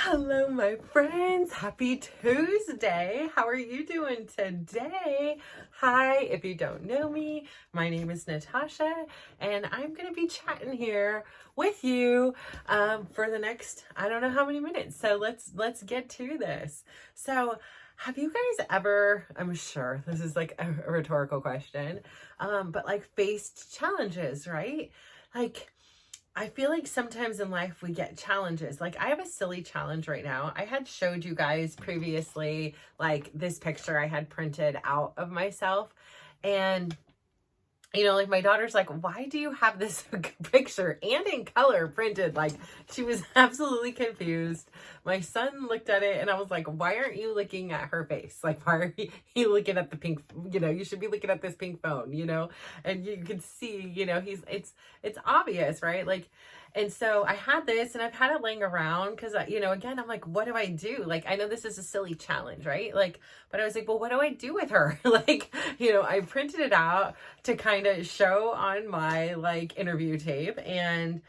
Hello, my friends. Happy Tuesday. How are you doing today? Hi, if you don't know me, my name is Natasha, and I'm going to be chatting here with you for the next, I don't know how many minutes. So let's get to this. So have you guys ever, I'm sure this is like a rhetorical question, but like faced challenges, right? Like, I feel like sometimes in life we get challenges. Like I have a silly challenge right now. I had showed you guys previously, like this picture I had printed out of myself. And like my daughter's like, why do you have this picture and in color printed? Like she was absolutely confused. My son looked at it and I was like, why aren't you looking at her face? Like, why are you looking at the pink, you should be looking at this pink phone, and you can see, it's obvious, right? Like, and so I had this and I've had it laying around because, again, I'm like, what do I do? Like, I know this is a silly challenge, right? Like, but I was like, well, what do I do with her? Like, I printed it out to kind of show on my like interview tape. And,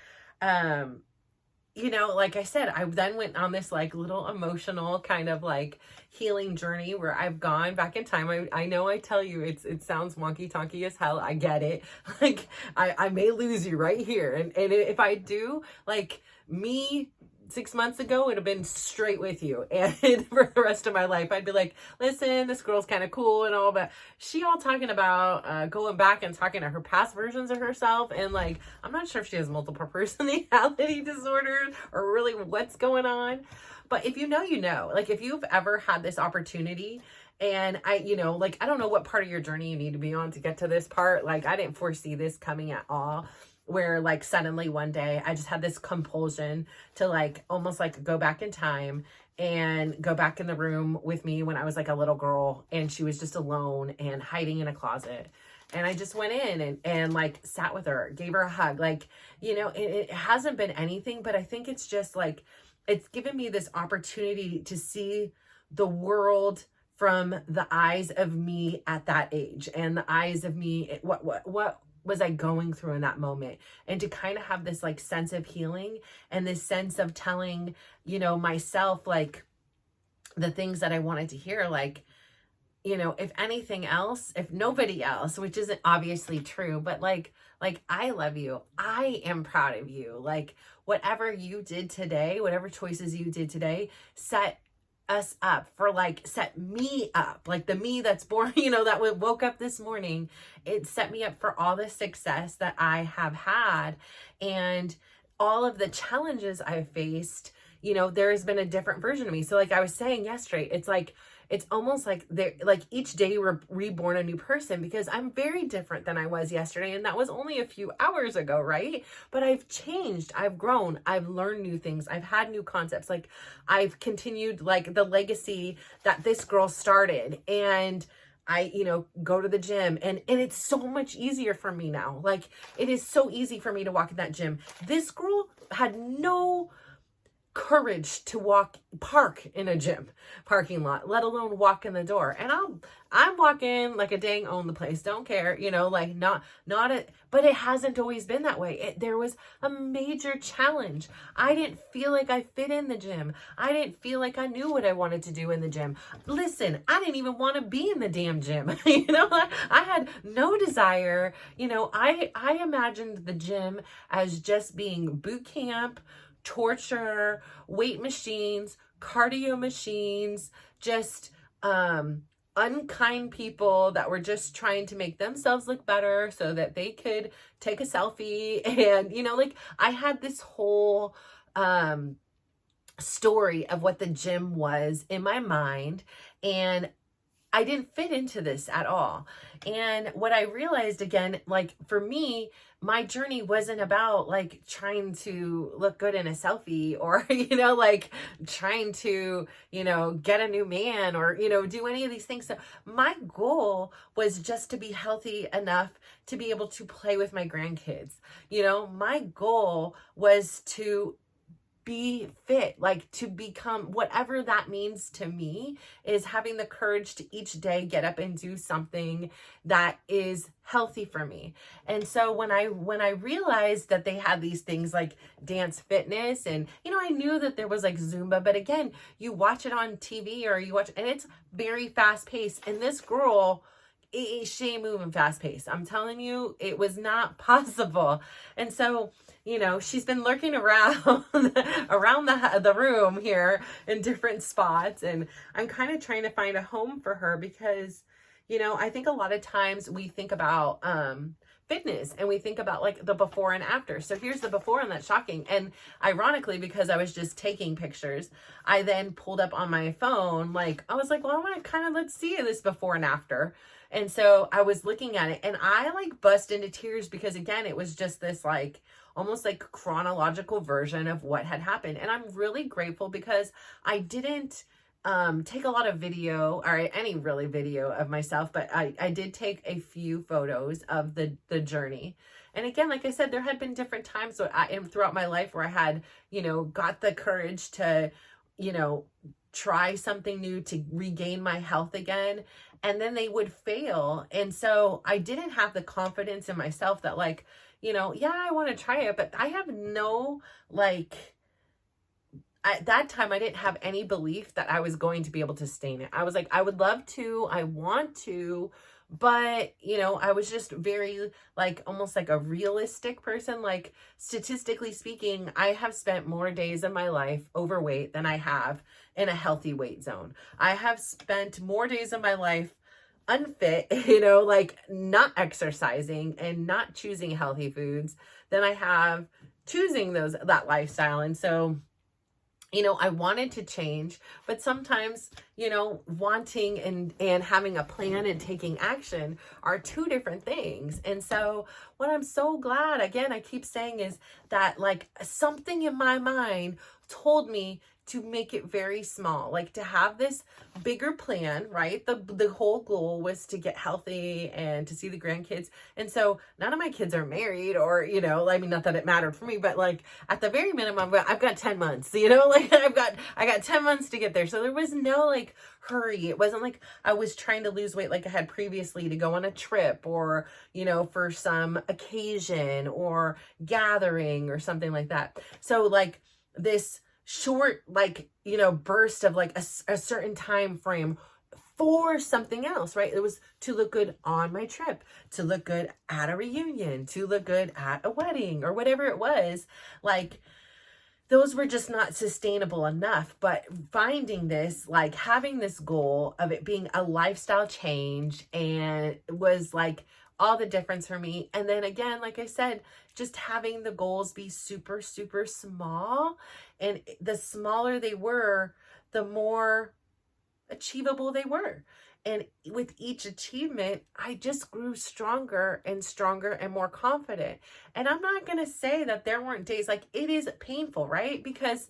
like I said, I then went on this like little emotional kind of like healing journey where I've gone back in time. I know I tell you it sounds wonky tonky as hell. I get it. Like I may lose you right here. And if I do, like me 6 months ago would have been straight with you, and for the rest of my life I'd be like, listen, this girl's kind of cool and all, but she all talking about going back and talking to her past versions of herself, and like I'm not sure if she has multiple personality disorders or really what's going on. But if you know, like if you've ever had this opportunity, and I don't know what part of your journey you need to be on to get to this part. Like I didn't foresee this coming at all, where like suddenly one day I just had this compulsion to like almost like go back in time and go back in the room with me when I was like a little girl and she was just alone and hiding in a closet. And I just went in and like sat with her, gave her a hug. Like, it hasn't been anything, but I think it's just like, it's given me this opportunity to see the world from the eyes of me at that age and the eyes of me, what was I going through in that moment, and to kind of have this like sense of healing and this sense of telling, myself like the things that I wanted to hear, like, if anything else, if nobody else, which isn't obviously true, but like I love you. I am proud of you. Like whatever you did today, whatever choices you did today, set us up for like, set me up, like the me that's born, that woke up this morning. It set me up for all the success that I have had, and all of the challenges I've faced. There has been a different version of me. So like I was saying yesterday, it's almost like each day we're reborn a new person, because I'm very different than I was yesterday. And that was only a few hours ago, right? But I've changed, I've grown, I've learned new things. I've had new concepts. Like I've continued like the legacy that this girl started, and I, go to the gym, and it's so much easier for me now. Like it is so easy for me to walk in that gym. This girl had no courage to park in a gym parking lot, let alone walk in the door. And I'm walking like a dang own the place, don't care, like but it hasn't always been that way. There was a major challenge. I didn't feel like I fit in the gym. I didn't feel like I knew what I wanted to do in the gym. Listen, I didn't even want to be in the damn gym. I had no desire. I imagined the gym as just being boot camp, torture, weight machines, cardio machines, just unkind people that were just trying to make themselves look better so that they could take a selfie. And like I had this whole story of what the gym was in my mind, and I didn't fit into this at all. And what I realized, again, like for me, my journey wasn't about like trying to look good in a selfie, or, like trying to, get a new man, or, do any of these things. So my goal was just to be healthy enough to be able to play with my grandkids. My goal was to be fit, like to become whatever that means to me, is having the courage to each day get up and do something that is healthy for me. And so when I realized that they had these things like dance fitness, and I knew that there was like Zumba, but again, you watch it on TV or you watch, and it's very fast paced. And this girl, she ain't moving fast paced. I'm telling you, it was not possible. And so, she's been lurking around around the room here in different spots, and I'm kind of trying to find a home for her because, I think a lot of times we think about fitness and we think about like the before and after. So here's the before, and that's shocking. And ironically, because I was just taking pictures, I then pulled up on my phone, like I was like, well, I want to kind of, let's see this before and after. And so I was looking at it and I like bust into tears because again, it was just this like almost like chronological version of what had happened. And I'm really grateful because I didn't take a lot of video or any really video of myself, but I did take a few photos of the journey. And again, like I said, there had been different times throughout my life where I had, got the courage to, try something new to regain my health again. And then they would fail. And so I didn't have the confidence in myself that like, yeah, I want to try it, but I have no, like, at that time, I didn't have any belief that I was going to be able to sustain it. I was like, I would love to, I want to, but, I was just very like, almost like a realistic person. Like statistically speaking, I have spent more days in my life overweight than I have in a healthy weight zone. I have spent more days of my life unfit, like not exercising and not choosing healthy foods than I have choosing that lifestyle. And so, I wanted to change, but sometimes, wanting and having a plan and taking action are two different things. And so what I'm so glad, again, I keep saying is that like something in my mind told me to make it very small, like to have this bigger plan, right? The whole goal was to get healthy and to see the grandkids. And so none of my kids are married or, I mean, not that it mattered for me, but like at the very minimum, I've got 10 months, like I got 10 months to get there. So there was no like hurry. It wasn't like I was trying to lose weight like I had previously to go on a trip or, for some occasion or gathering or something like that. So like this short, like, burst of like a certain time frame for something else, right? It was to look good on my trip, to look good at a reunion, to look good at a wedding or whatever it was. Like those were just not sustainable enough. But finding this, like having this goal of it being a lifestyle change, and it was like all the difference for me. And then again, like I said, just having the goals be super, super small. And the smaller they were, the more achievable they were. And with each achievement, I just grew stronger and stronger and more confident. And I'm not going to say that there weren't days, like it is painful, right? Because,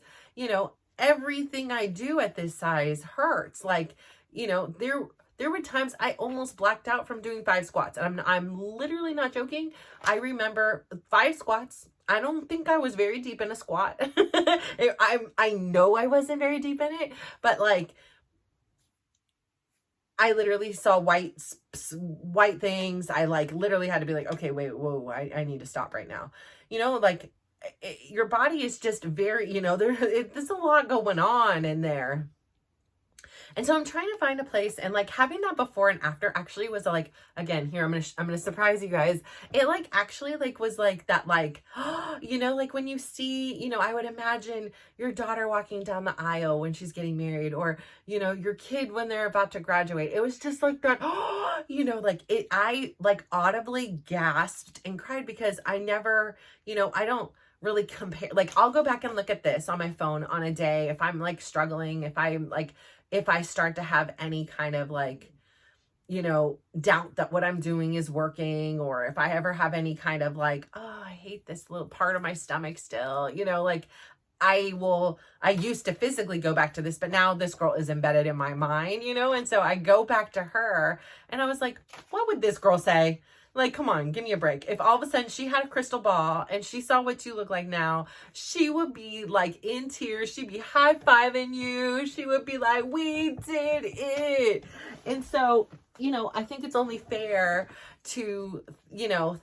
everything I do at this size hurts. Like, there were times I almost blacked out from doing 5 squats. And I'm literally not joking. I remember 5 squats. I don't think I was very deep in a squat. I know I wasn't very deep in it, but like I literally saw white things. I like literally had to be like, okay, wait, whoa, I need to stop right now. Like your body is just very, there's a lot going on in there. And so I'm trying to find a place, and like having that before and after actually was like, again, here, I'm going to surprise you guys. It like actually like was like that, like, like when you see, I would imagine your daughter walking down the aisle when she's getting married, or, your kid when they're about to graduate. It was just like that, like I like audibly gasped and cried because I never, I don't really compare. Like I'll go back and look at this on my phone on a day if I'm like struggling, if I start to have any kind of like, doubt that what I'm doing is working, or if I ever have any kind of like, oh, I hate this little part of my stomach still, like I used to physically go back to this, but now this girl is embedded in my mind, and so I go back to her and I was like, what would this girl say? Like, come on, give me a break. If all of a sudden she had a crystal ball and she saw what you look like now, she would be like in tears. She'd be high-fiving you. She would be like, we did it. And so, I think it's only fair to,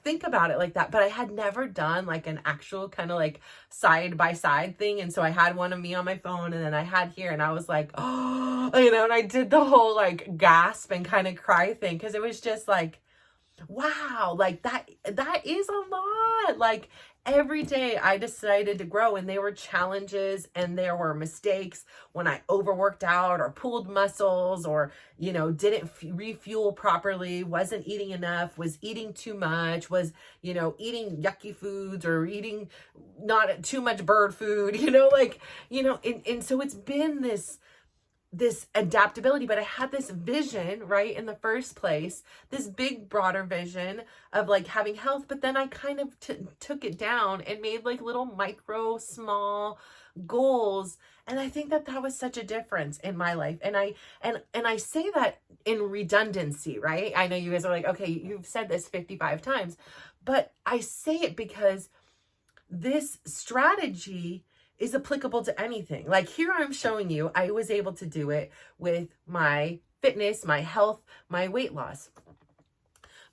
think about it like that. But I had never done like an actual kind of like side by side thing. And so I had one of me on my phone, and then I had here, and I was like, oh, and I did the whole like gasp and kind of cry thing. Cause it was just like, wow, like that is a lot. Like every day I decided to grow, and there were challenges and there were mistakes when I overworked out or pulled muscles or, didn't refuel properly, wasn't eating enough, was eating too much, was, eating yucky foods or eating not too much bird food, and so it's been this adaptability, but I had this vision, right, in the first place, this big broader vision of like having health, but then I kind of took it down and made like little micro small goals. And I think that was such a difference in my life. And I say that in redundancy, right? I know you guys are like, okay, you've said this 55 times, but I say it because this strategy is applicable to anything. Like here I'm showing you, I was able to do it with my fitness, my health, my weight loss.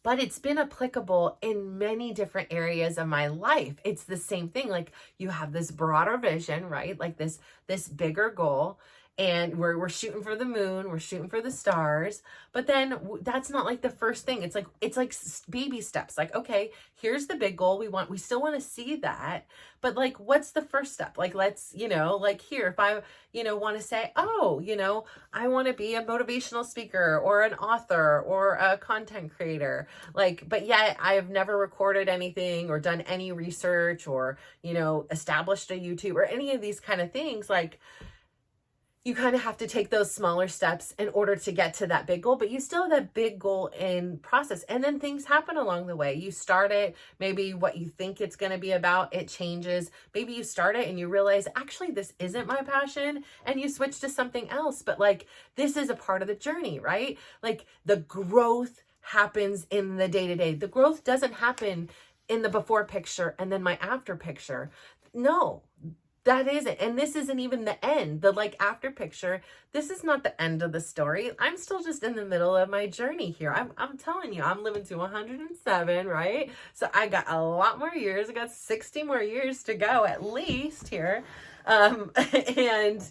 But it's been applicable in many different areas of my life. It's the same thing. Like you have this broader vision, right? Like this bigger goal. And we're shooting for the moon, we're shooting for the stars, but then that's not like the first thing. It's like baby steps. Like, okay, here's the big goal. We still want to see that, but like, what's the first step? Like, let's, like here, if I, want to say, oh, I want to be a motivational speaker or an author or a content creator, like, but yet I've never recorded anything or done any research or, established a YouTube or any of these kind of things. Like, you kind of have to take those smaller steps in order to get to that big goal, but you still have that big goal in process. And then things happen along the way. You start it, maybe what you think it's going to be about, it changes. Maybe you start it and you realize, actually, this isn't my passion, and you switch to something else. But like, this is a part of the journey, right? Like the growth happens in the day-to-day. The growth doesn't happen in the before picture and then my after picture. No. That isn't. And this isn't even the end, the like after picture. This is not the end of the story. I'm still just in the middle of my journey here. I'm telling you, I'm living to 107, right? So I got a lot more years. I got 60 more years to go at least here. And,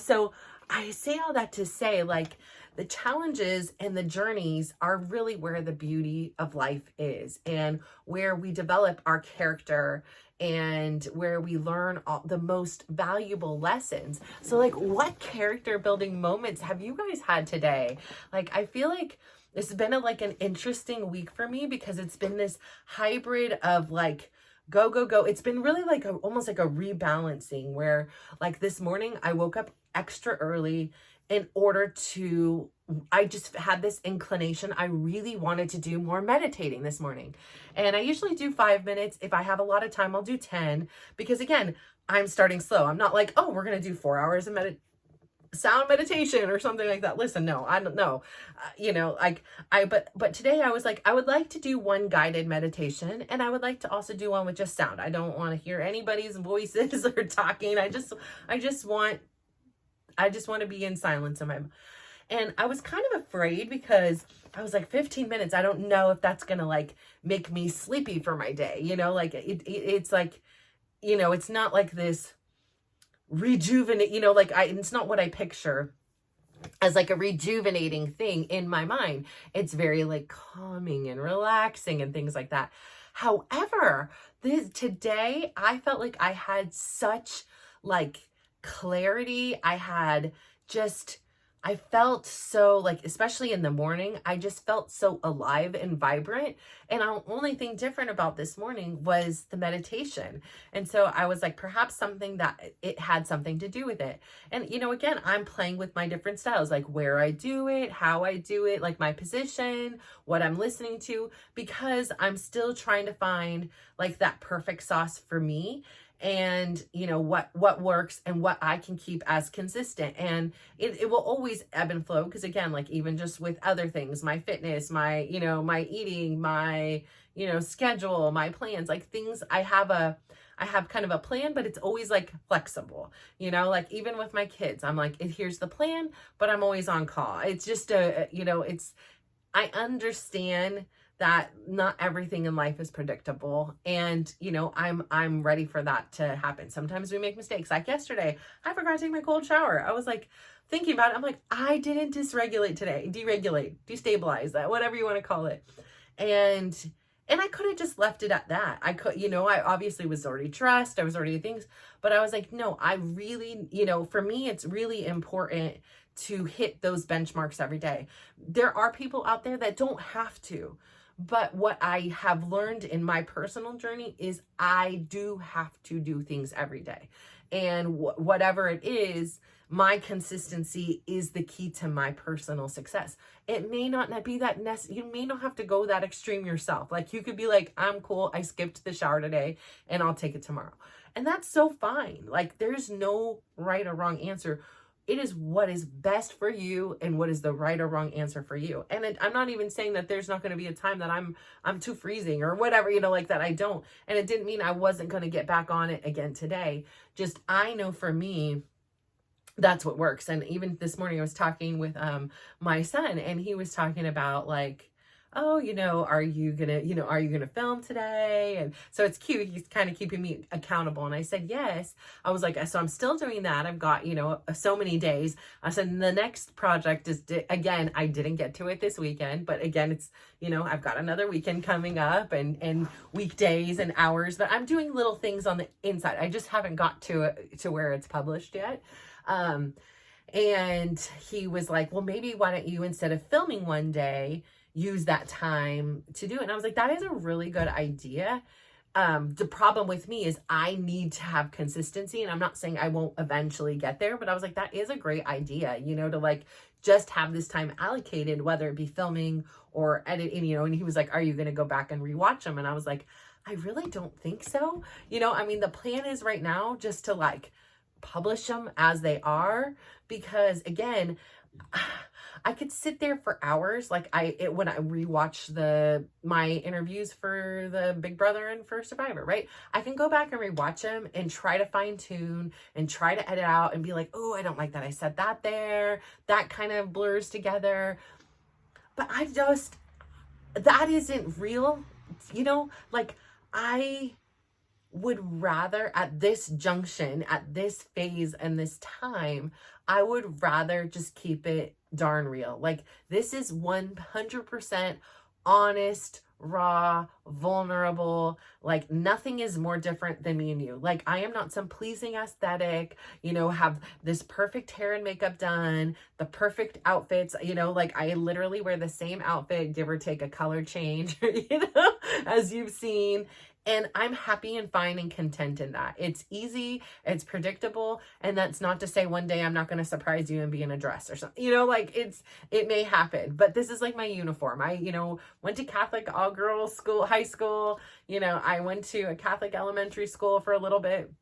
so I say all that to say, like, the challenges and the journeys are really where the beauty of life is, and where we develop our character and where we learn the most valuable lessons. So like, what character building moments have you guys had today? Like, I feel like it's been an interesting week for me, because it's been this hybrid of like, go, go, go. It's been really like almost like a rebalancing, where like this morning I woke up extra early in order to, I just had this inclination. I really wanted to do more meditating this morning. And I usually do 5 minutes. If I have a lot of time, I'll do 10, because again, I'm starting slow. I'm not like, oh, we're going to do 4 hours of sound meditation or something like that. Listen, no, I don't know. But today I was like, I would like to do one guided meditation, and I would like to also do one with just sound. I don't want to hear anybody's voices or talking. I just want to be in silence in my. And I was kind of afraid, because I was like, 15 minutes. I don't know if that's going to like make me sleepy for my day. Like it's like, it's not like this rejuvenate, it's not what I picture as like a rejuvenating thing in my mind. It's very like calming and relaxing and things like that. However, today I felt like I had such like clarity. I felt so like, especially in the morning, I just felt so alive and vibrant. And the only thing different about this morning was the meditation. And so I was like, perhaps something that it had something to do with it. And, again, I'm playing with my different styles, like where I do it, how I do it, like my position, what I'm listening to, because I'm still trying to find like that perfect sauce for me. and what works and what I can keep as consistent. And it will always ebb and flow, because again, like even just with other things, my fitness, my my eating, my schedule, my plans, like things, I have kind of a plan, but it's always like flexible, like even with my kids, I'm like, here's the plan, but I'm always on call. It's just I understand that not everything in life is predictable, and I'm ready for that to happen. Sometimes we make mistakes. Like yesterday, I forgot to take my cold shower. I was like thinking about it. I'm like, I didn't deregulate today, destabilize that, whatever you want to call it. And I could have just left it at that. I could, I obviously was already dressed. I was already things, but I was like, no, I really, for me, it's really important to hit those benchmarks every day. There are people out there that don't have to. But what I have learned in my personal journey is I do have to do things every day. And whatever it is, my consistency is the key to my personal success. It may not be that you may not have to go that extreme yourself. Like you could be like, I'm cool, I skipped the shower today and I'll take it tomorrow. And that's so fine. Like there's no right or wrong answer. It is what is best for you and what is the right or wrong answer for you. And I'm not even saying that there's not going to be a time that I'm too freezing or whatever, like that I don't. And it didn't mean I wasn't going to get back on it again today. Just I know for me, that's what works. And even this morning I was talking with my son, and he was talking about like, oh, are you gonna film today? And so it's cute. He's kind of keeping me accountable. And I said, yes. I was like, so I'm still doing that. I've got, so many days. I said, the next project is, again, I didn't get to it this weekend, but again, it's, I've got another weekend coming up and weekdays and hours, but I'm doing little things on the inside. I just haven't got to it, to where it's published yet. And he was like, well, maybe why don't you, instead of filming one day, use that time to do it. And I was like, that is a really good idea. The problem with me is I need to have consistency, and I'm not saying I won't eventually get there, but I was like, that is a great idea, to like just have this time allocated, whether it be filming or editing, and he was like, are you going to go back and rewatch them? And I was like, I really don't think so. I mean, the plan is right now just to like publish them as they are, because again, I could sit there for hours. Like when I rewatch my interviews for the Big Brother and for Survivor, right? I can go back and rewatch them and try to fine tune and try to edit out and be like, oh, I don't like that I said that there. That kind of blurs together. But that isn't real. Like I would rather at this junction, at this phase and this time, I would rather just keep it darn real. Like this is 100% honest, raw, vulnerable. Like nothing is more different than me and you. Like I am not some pleasing aesthetic, have this perfect hair and makeup done, the perfect outfits, like I literally wear the same outfit, give or take a color change, as you've seen. And I'm happy and fine and content in that. It's easy, it's predictable, and that's not to say one day I'm not going to surprise you and be in a dress or something. Like it may happen, but this is like my uniform. I, went to Catholic all-girls school, high school. I went to a Catholic elementary school for a little bit.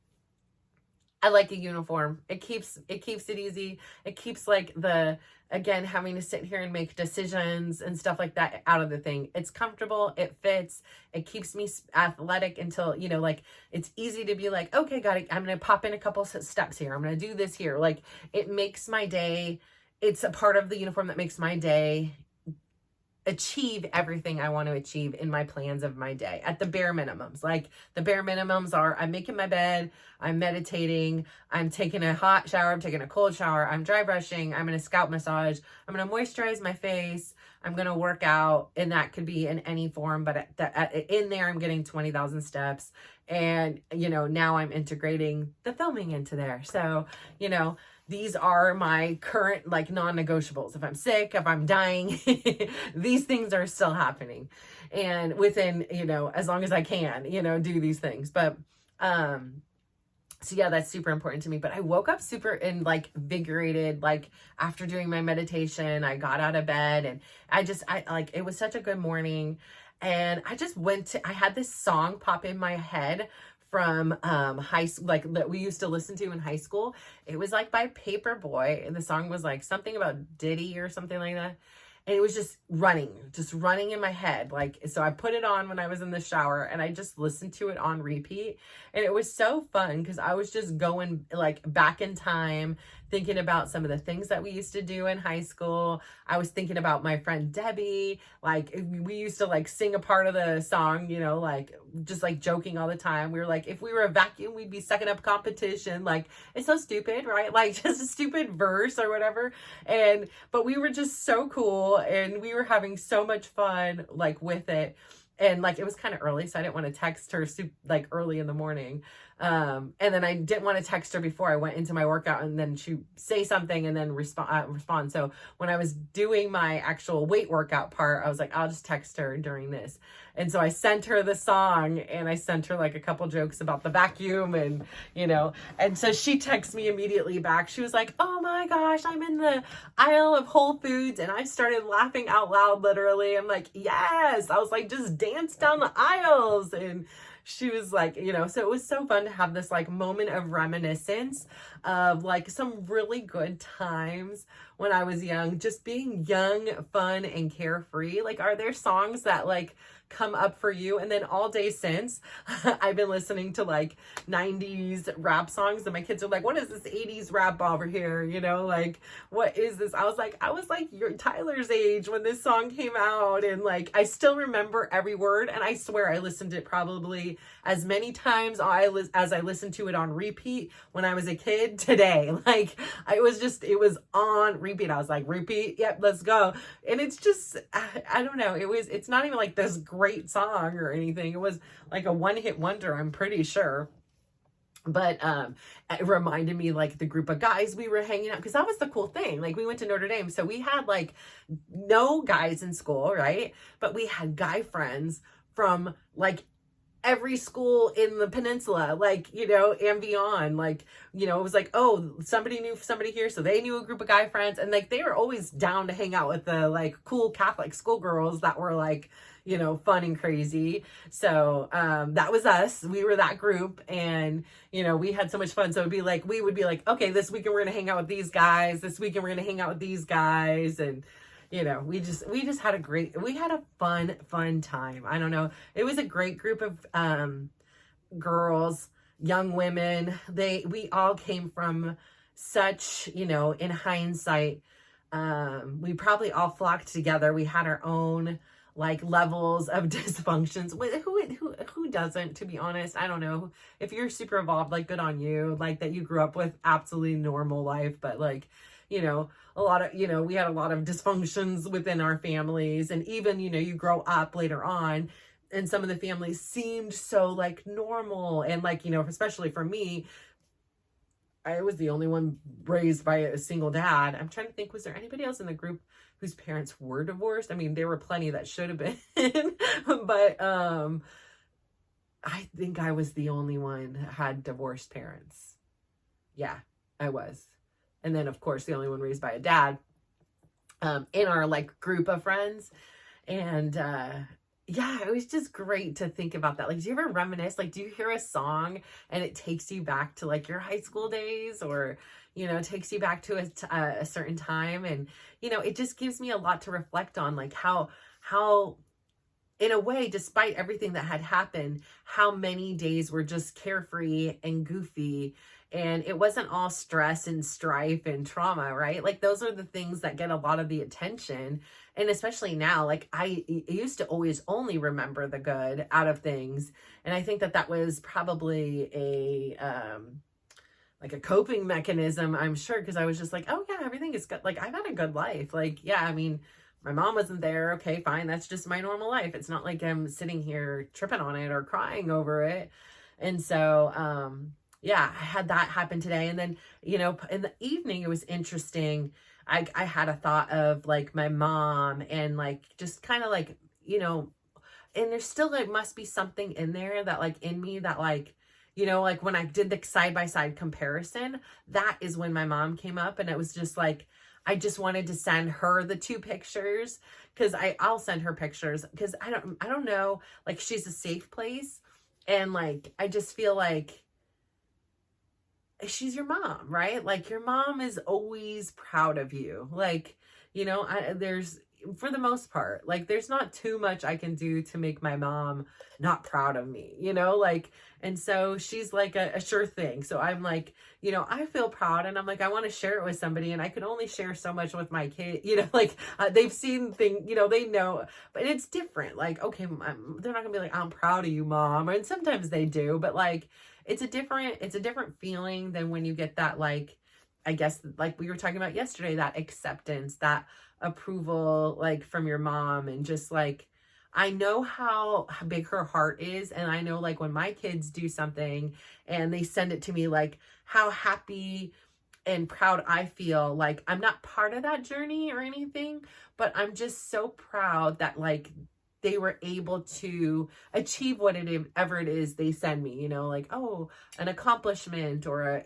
I like a uniform. It keeps it easy. It keeps like again, having to sit here and make decisions and stuff like that out of the thing. It's comfortable. It fits. It keeps me athletic until, like it's easy to be like, okay, got it. I'm going to pop in a couple steps here. I'm going to do this here. Like it makes my day. It's a part of the uniform that makes my day achieve everything I want to achieve in my plans of my day at the bare minimums. Like the bare minimums are I'm making my bed, I'm meditating, I'm taking a hot shower, I'm taking a cold shower, I'm dry brushing, I'm going to scalp massage, I'm going to moisturize my face, I'm going to work out, and that could be in any form, but in there I'm getting 20,000 steps. And, now I'm integrating the filming into there. So, these are my current like non-negotiables. If I'm sick, if I'm dying, these things are still happening. And within, as long as I can, do these things. But, so yeah, that's super important to me. But I woke up super invigorated, like after doing my meditation. I got out of bed and it was such a good morning. And I just I had this song pop in my head from high school, like that we used to listen to in high school. It was like by Paperboy, and the song was like something about Diddy or something like that. And it was just running in my head. Like, so I put it on when I was in the shower and I just listened to it on repeat. And it was so fun because I was just going like back in time, thinking about some of the things that we used to do in high school. I was thinking about my friend Debbie. Like, we used to like sing a part of the song, you know, like just like joking all the time. We were like, if we were a vacuum, we'd be sucking up competition. Like, it's so stupid, right? Like, just a stupid verse or whatever. But we were just so cool and we were having so much fun like with it. And like it was kind of early, so I didn't want to text her like early in the morning. And then I didn't want to text her before I went into my workout and then she say something and then respond. So when I was doing my actual weight workout part, I was like, I'll just text her during this. And so I sent her the song and I sent her like a couple jokes about the vacuum and, you know, and so she texted me immediately back. She was like, oh my gosh, I'm in the aisle of Whole Foods. And I started laughing out loud, literally. I'm like, yes. I was like, just dance down the aisles. And she was like, you know, so it was so fun to have this like moment of reminiscence of like some really good times when I was young, just being young, fun, and carefree. Like, are there songs that like come up for you? And then all day since, I've been listening to like 90s rap songs and my kids are like, what is this 80s rap over here? You know, like, what is this? I was like, you're Tyler's age when this song came out. And like, I still remember every word. And I swear I listened to it probably as many times as I listened to it on repeat when I was a kid today. Like, it was on repeat. I was like, repeat. Yep, let's go. And it's just, I don't know. It's not even like this great song or anything. It was like a one-hit wonder, I'm pretty sure. But it reminded me like the group of guys we were hanging out, because that was the cool thing. Like, we went to Notre Dame, so we had like no guys in school, right? But we had guy friends from like every school in the peninsula, like, you know, and beyond. Like, you know, it was like, oh, somebody knew somebody here, so they knew a group of guy friends, and like they were always down to hang out with the like cool Catholic schoolgirls that were like, you know, fun and crazy. So that was us. We were that group, and you know, we had so much fun. So we would be like, okay, this weekend we're gonna hang out with these guys, this weekend we're gonna hang out with these guys. And you know, we just had a fun time. I don't know. It was a great group of girls, young women. We all came from such, you know, in hindsight, we probably all flocked together. We had our own like levels of dysfunctions. Who doesn't, to be honest? I don't know. If you're super evolved, like, good on you, like that you grew up with absolutely normal life. But like, you know, we had a lot of dysfunctions within our families. And even, you know, you grow up later on and some of the families seemed so like normal. And like, you know, especially for me, I was the only one raised by a single dad. I'm trying to think, was there anybody else in the group whose parents were divorced? I mean, there were plenty that should have been, but I think I was the only one that had divorced parents. Yeah, I was. And then, of course, the only one raised by a dad in our like group of friends. And yeah, it was just great to think about that. Like, do you ever reminisce? Like, do you hear a song and it takes you back to like your high school days, or, you know, takes you back to a certain time? And, you know, it just gives me a lot to reflect on, like how in a way, despite everything that had happened, how many days were just carefree and goofy. And it wasn't all stress and strife and trauma, right? Like, those are the things that get a lot of the attention. And especially now, like, I used to always only remember the good out of things. And I think that was probably like a coping mechanism, I'm sure, because I was just like, oh yeah, everything is good. Like, I've had a good life. Like, yeah, I mean, my mom wasn't there. Okay, fine. That's just my normal life. It's not like I'm sitting here tripping on it or crying over it. And so, yeah, I had that happen today. And then, you know, in the evening, it was interesting. I had a thought of like my mom and like, just kind of like, you know, and there's still, like, must be something in there that like in me that like, you know, like when I did the side-by-side comparison, that is when my mom came up. And it was just like, I just wanted to send her the two pictures, because I'll send her pictures, because I don't know, like, she's a safe place. And like, I just feel like she's your mom, right? Like your mom is always proud of you. Like, there's, for the most part, like there's not too much I can do to make my mom not proud of me, like, and so she's like a sure thing. So I'm like, I feel proud, and I'm like, I want to share it with somebody, and I can only share so much with my kid, like they've seen things, they know, but it's different. Like, okay, they're not gonna be like, I'm proud of you, mom. And sometimes they do, but like, it's a different feeling than when you get that, like, I guess, like we were talking about yesterday, that acceptance, that approval, like from your mom. And just like, I know how big her heart is. And I know, like, when my kids do something and they send it to me, like how happy and proud I feel. Like, I'm not part of that journey or anything, but I'm just so proud that, like, they were able to achieve whatever it is they send me, like, oh, an accomplishment, or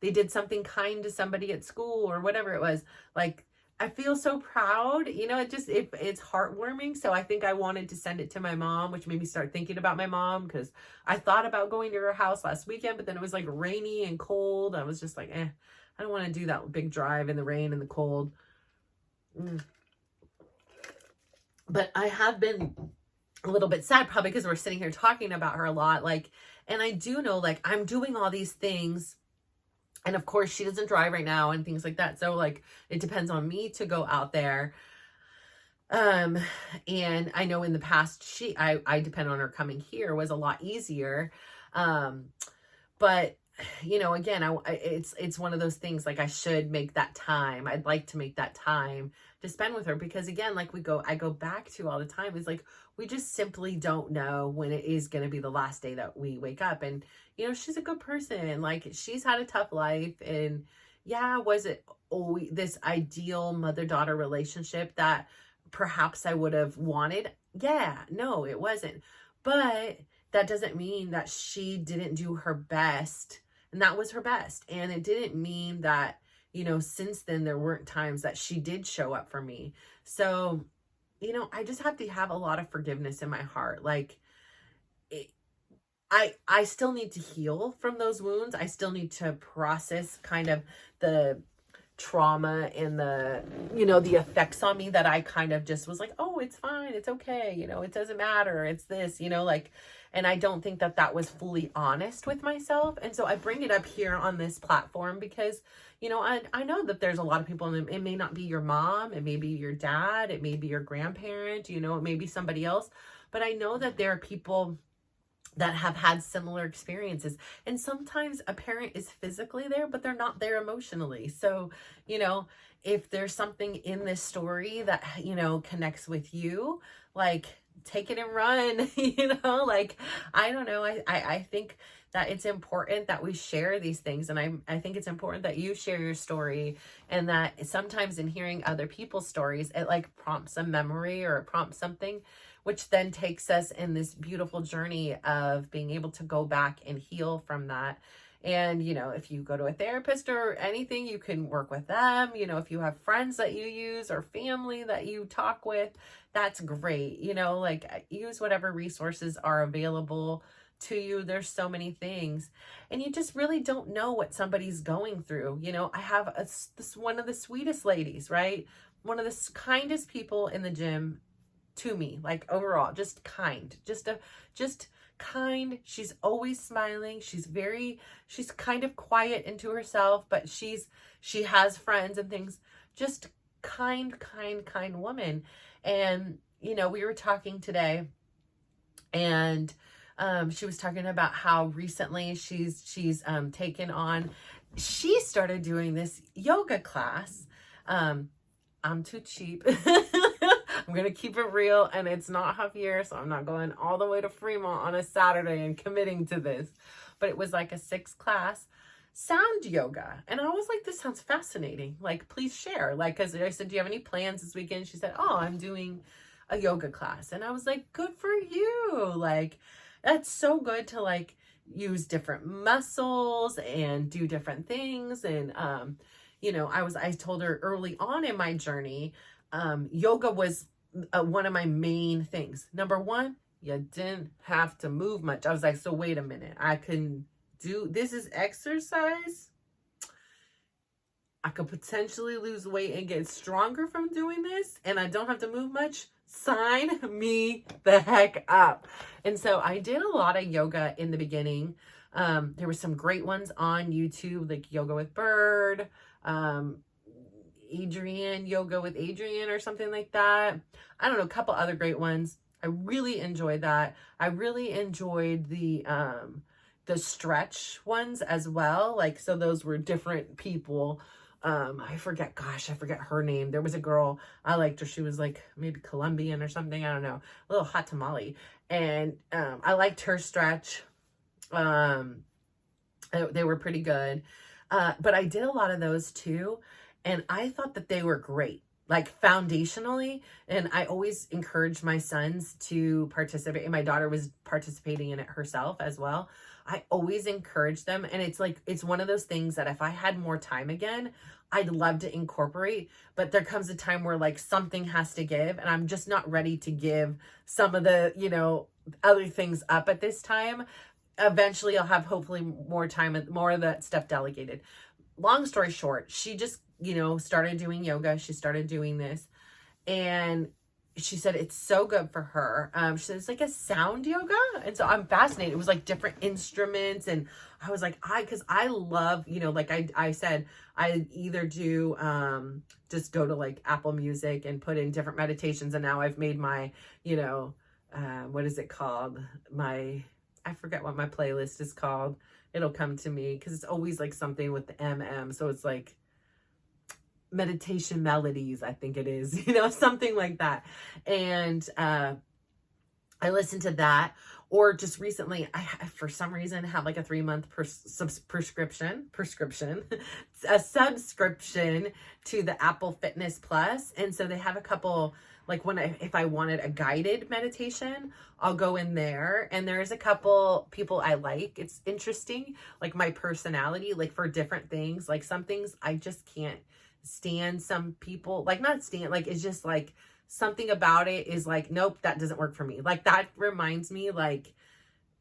they did something kind to somebody at school or whatever it was. Like, I feel so proud, it's heartwarming. So I think I wanted to send it to my mom, which made me start thinking about my mom, because I thought about going to her house last weekend, but then it was like rainy and cold. I was just like, I don't want to do that big drive in the rain and the cold. But I have been a little bit sad, probably because we're sitting here talking about her a lot. Like, and I do know, like, I'm doing all these things. And of course, she doesn't drive right now and things like that. So like, it depends on me to go out there. And I know in the past, I depend on her coming here was a lot easier. But again, it's one of those things, like, I should make that time. I'd like to make that time to spend with her, because again, like I go back to all the time, is like, we just simply don't know when it is going to be the last day that we wake up. And, she's a good person. Like, she's had a tough life, and yeah, was it always this ideal mother-daughter relationship that perhaps I would have wanted? Yeah, no, it wasn't. But that doesn't mean that she didn't do her best. And that was her best. And it didn't mean that, since then there weren't times that she did show up for me. So, I just have to have a lot of forgiveness in my heart. Like, I still need to heal from those wounds. I still need to process kind of the trauma and the effects on me that I kind of just was like, oh, it's fine, it's okay, it doesn't matter, it's this, like, and I don't think that was fully honest with myself. And so I bring it up here on this platform because, I know that there's a lot of people, and it may not be your mom, it may be your dad, it may be your grandparent, it may be somebody else, but I know that there are people that have had similar experiences. And sometimes a parent is physically there, but they're not there emotionally. So, if there's something in this story that, connects with you, like, take it and run, like, I don't know. I think that it's important that we share these things. And I think it's important that you share your story, and that sometimes in hearing other people's stories, it like prompts a memory, or it prompts something, which then takes us in this beautiful journey of being able to go back and heal from that. And, if you go to a therapist or anything, you can work with them. If you have friends that you use or family that you talk with, that's great. Like, use whatever resources are available to you. There's so many things, and you just really don't know what somebody's going through. I have this one of the sweetest ladies, right? One of the kindest people in the gym to me, like, overall, just kind, just kind. She's always smiling. She's kind of quiet into herself, but she has friends and things. Just kind woman. And, we were talking today, and she was talking about how recently she's taken on, she started doing this yoga class. I'm too cheap. I'm going to keep it real, and it's not Javier, so I'm not going all the way to Fremont on a Saturday and committing to this. But it was like a 6-class sound yoga. And I was like, this sounds fascinating. Like, please share. Like, because I said, do you have any plans this weekend? She said, oh, I'm doing a yoga class. And I was like, good for you. Like, that's so good to, like, use different muscles and do different things. And, I told her early on in my journey, yoga was one of my main things. Number one, You didn't have to move much. I was like, so wait a minute. I can do, this is exercise. I could potentially lose weight and get stronger from doing this, and I don't have to move much. Sign me the heck up. And so I did a lot of yoga in the beginning. There were some great ones on YouTube, like Yoga with Bird, Adrienne, Yoga with Adrienne, or something like that. I don't know, a couple other great ones. I really enjoyed that. I really enjoyed the stretch ones as well. Like, so those were different people. I forget her name. There was a girl, I liked her. She was like maybe Colombian or something. I don't know. A little hot tamale. And I liked her stretch. They were pretty good. But I did a lot of those too. And I thought that they were great, like foundationally. And I always encouraged my sons to participate. And my daughter was participating in it herself as well. I always encourage them. And it's like, it's one of those things that if I had more time again, I'd love to incorporate, but there comes a time where like something has to give, and I'm just not ready to give some of the, you know, other things up at this time. Eventually I'll have hopefully more time and more of that stuff delegated. Long story short, she just, you know, started doing yoga. She started doing this, and she said it's so good for her. She said it's like a sound yoga. And so I'm fascinated. It was like different instruments. And I was like, cause I love, you know, like I said, I either do, just go to like Apple Music and put in different meditations. And now I've made my, you know, what is it called? I forget what my playlist is called. It'll come to me, cause it's always like something with the MM. So it's like meditation melodies, I think it is, you know, something like that. And I listened to that. Or just recently, I for some reason have like a 3-month prescription, a subscription to the Apple Fitness Plus. And so they have a couple, like if I wanted a guided meditation, I'll go in there, and there's a couple people I like. It's interesting, like my personality, like for different things, like some things I just can't stand. Some people, like not stand, like it's just like something about it is like, nope, that doesn't work for me. Like that reminds me, like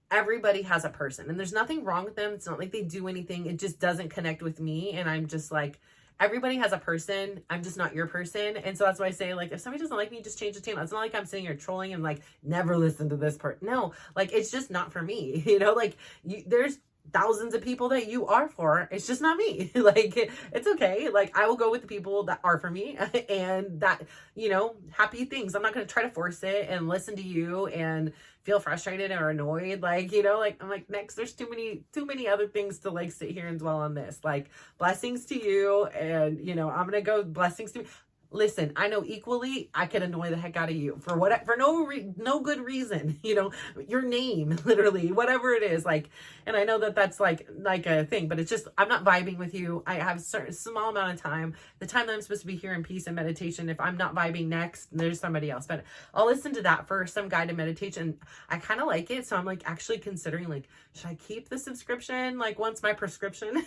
everybody has a person, and there's nothing wrong with them. It's not like they do anything. It just doesn't connect with me. And I'm just like, everybody has a person. I'm just not your person. And so that's why I say, like, if somebody doesn't like me, just change the channel. It's not like I'm sitting here trolling and like, never listen to this part. No, like, it's just not for me. You know, like there's thousands of people that you are for. It's just not me. Like, it's okay. Like, I will go with the people that are for me, and that, you know, happy things. I'm not going to try to force it and listen to you and feel frustrated or annoyed. Like, you know, like I'm like, next, there's too many other things to like sit here and dwell on this. Like, blessings to you. And, you know, I'm going to go blessings to me. Listen, I know equally I could annoy the heck out of you for no good reason, you know, your name, literally, whatever it is. Like, and I know that that's like a thing, but it's just, I'm not vibing with you. I have a certain small amount of time, the time that I'm supposed to be here in peace and meditation. If I'm not vibing next, there's somebody else, but I'll listen to that for some guided meditation. I kind of like it. So I'm like actually considering, like, should I keep the subscription? Like once my prescription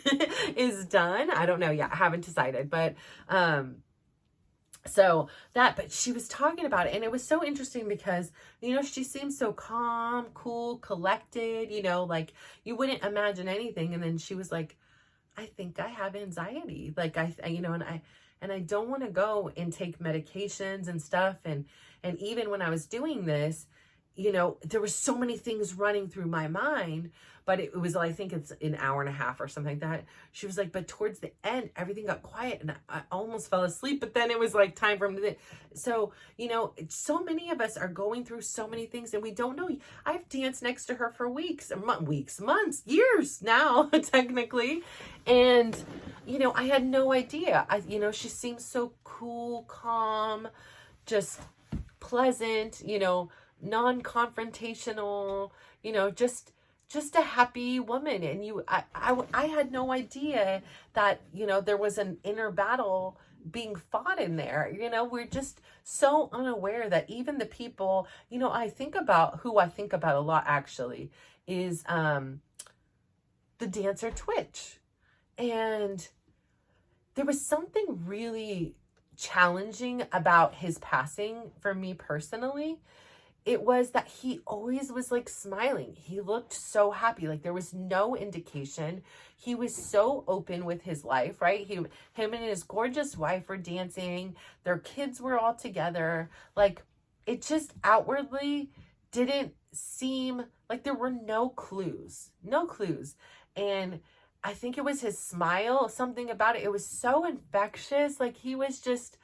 is done, I don't know yet. I haven't decided, but, but she was talking about it, and it was so interesting because, you know, she seems so calm, cool, collected, you know, like you wouldn't imagine anything. And then she was like, I think I have anxiety. Like you know, and I don't want to go and take medications and stuff. And even when I was doing this, you know, there were so many things running through my mind, but it was, I think it's an hour and a half or something like that. She was like, but towards the end, everything got quiet and I almost fell asleep, but then it was like time for me. So, you know, so many of us are going through so many things and we don't know. I've danced next to her for weeks, months, years now, technically. And, you know, I had no idea. You know, she seems so cool, calm, just pleasant, you know, non-confrontational, you know, just a happy woman. And I had no idea that, you know, there was an inner battle being fought in there. You know, we're just so unaware that even the people, you know, who I think about a lot actually is the dancer Twitch. And there was something really challenging about his passing for me personally. it was that he always was like smiling. He looked so happy. Like there was no indication. He was so open with his life, right? Him and his gorgeous wife were dancing. Their kids were all together. Like it just outwardly didn't seem like there were no clues. No clues. And I think it was his smile, something about it. It was so infectious. Like he was just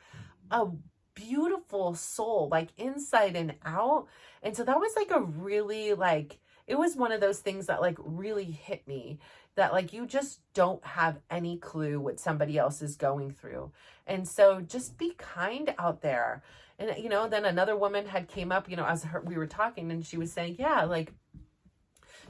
a beautiful soul, like inside and out. And so that was like a really like, it was one of those things that like really hit me, that like you just don't have any clue what somebody else is going through. And so just be kind out there. And you know, then another woman had came up, you know, we were talking, and she was saying, yeah, like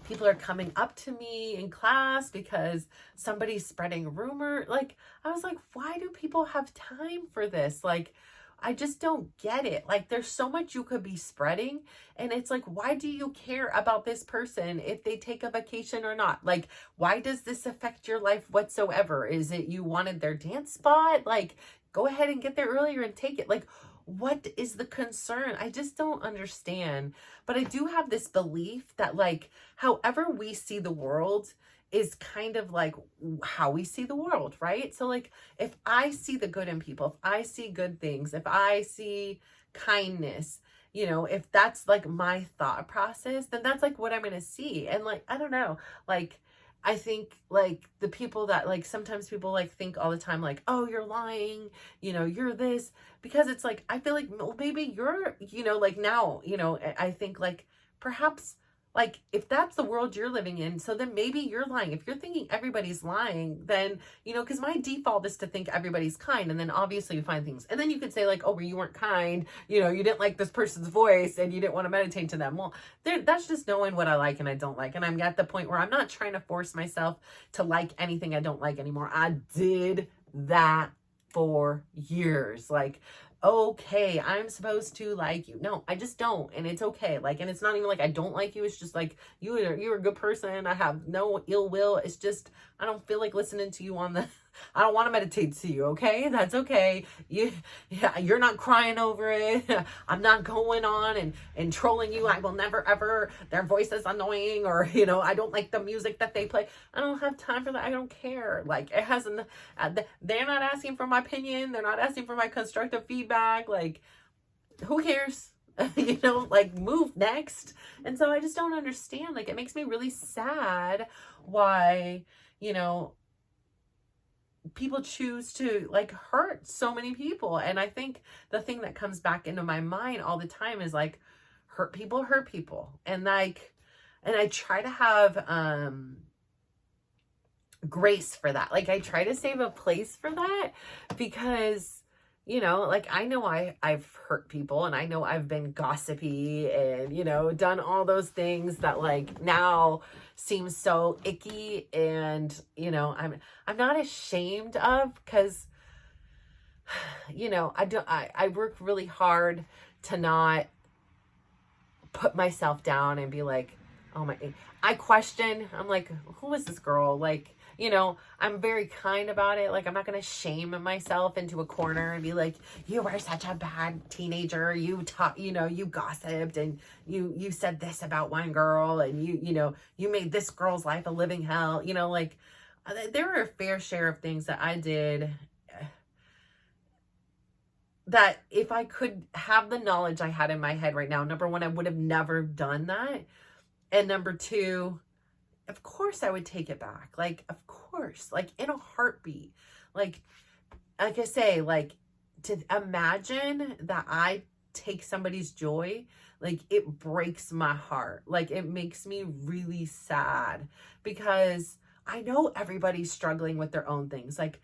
people are coming up to me in class because somebody's spreading rumor. Like I was like, why do people have time for this? Like I just don't get it. Like there's so much you could be spreading, and it's like, why do you care about this person if they take a vacation or not? Like, why does this affect your life whatsoever? Is it you wanted their dance spot? Like, go ahead and get there earlier and take it. Like, what is the concern? I just don't understand. But I do have this belief that like, however we see the world is kind of like how we see the world, right? So like, if I see the good in people, if I see good things, if I see kindness, you know, if that's like my thought process, then that's like what I'm going to see. And like, I don't know, like, I think like the people that like, sometimes people like think all the time, like, oh, you're lying, you know, you're this, because it's like, I feel like, well, maybe you're, you know, like now, you know, I think like perhaps like if that's the world you're living in, so then maybe you're lying. If you're thinking everybody's lying, then, you know, because my default is to think everybody's kind. And then obviously you find things. And then you could say like, oh, well, you weren't kind. You know, you didn't like this person's voice and you didn't want to meditate to them. Well, that's just knowing what I like and I don't like. And I'm at the point where I'm not trying to force myself to like anything I don't like anymore. I did that for years. Like, okay, I'm supposed to like you. No, I just don't. And it's okay. Like, and it's not even like I don't like you. It's just like you're a good person. I have no ill will. It's just I don't feel like listening to you on the I don't want to meditate to you, okay? That's okay. You're not crying over it. I'm not going on and trolling you. I will never ever. Their voice is annoying, or you know, I don't like the music that they play. I don't have time for that. I don't care. Like it hasn't. They're not asking for my opinion. They're not asking for my constructive feedback. Like, who cares? You know, like move next. And so I just don't understand. Like it makes me really sad why, you know, people choose to like hurt so many people. And I think the thing that comes back into my mind all the time is like hurt people. And like, and I try to have grace for that. Like I try to save a place for that, because you know, like I know I've hurt people, and I know I've been gossipy and, you know, done all those things that like now seem so icky, and, you know, I'm not ashamed of, because, you know, I work really hard to not put myself down and be like, oh my, I question, I'm like, who is this girl? Like, you know, I'm very kind about it. Like, I'm not going to shame myself into a corner and be like, you were such a bad teenager. You gossiped, and you said this about one girl, and you made this girl's life a living hell. You know, like there were a fair share of things that I did that if I could have the knowledge I had in my head right now, number one, I would have never done that. And number two, of course I would take it back. Like, of course, like in a heartbeat. Like I say, like to imagine that I take somebody's joy, like it breaks my heart. Like it makes me really sad, because I know everybody's struggling with their own things. Like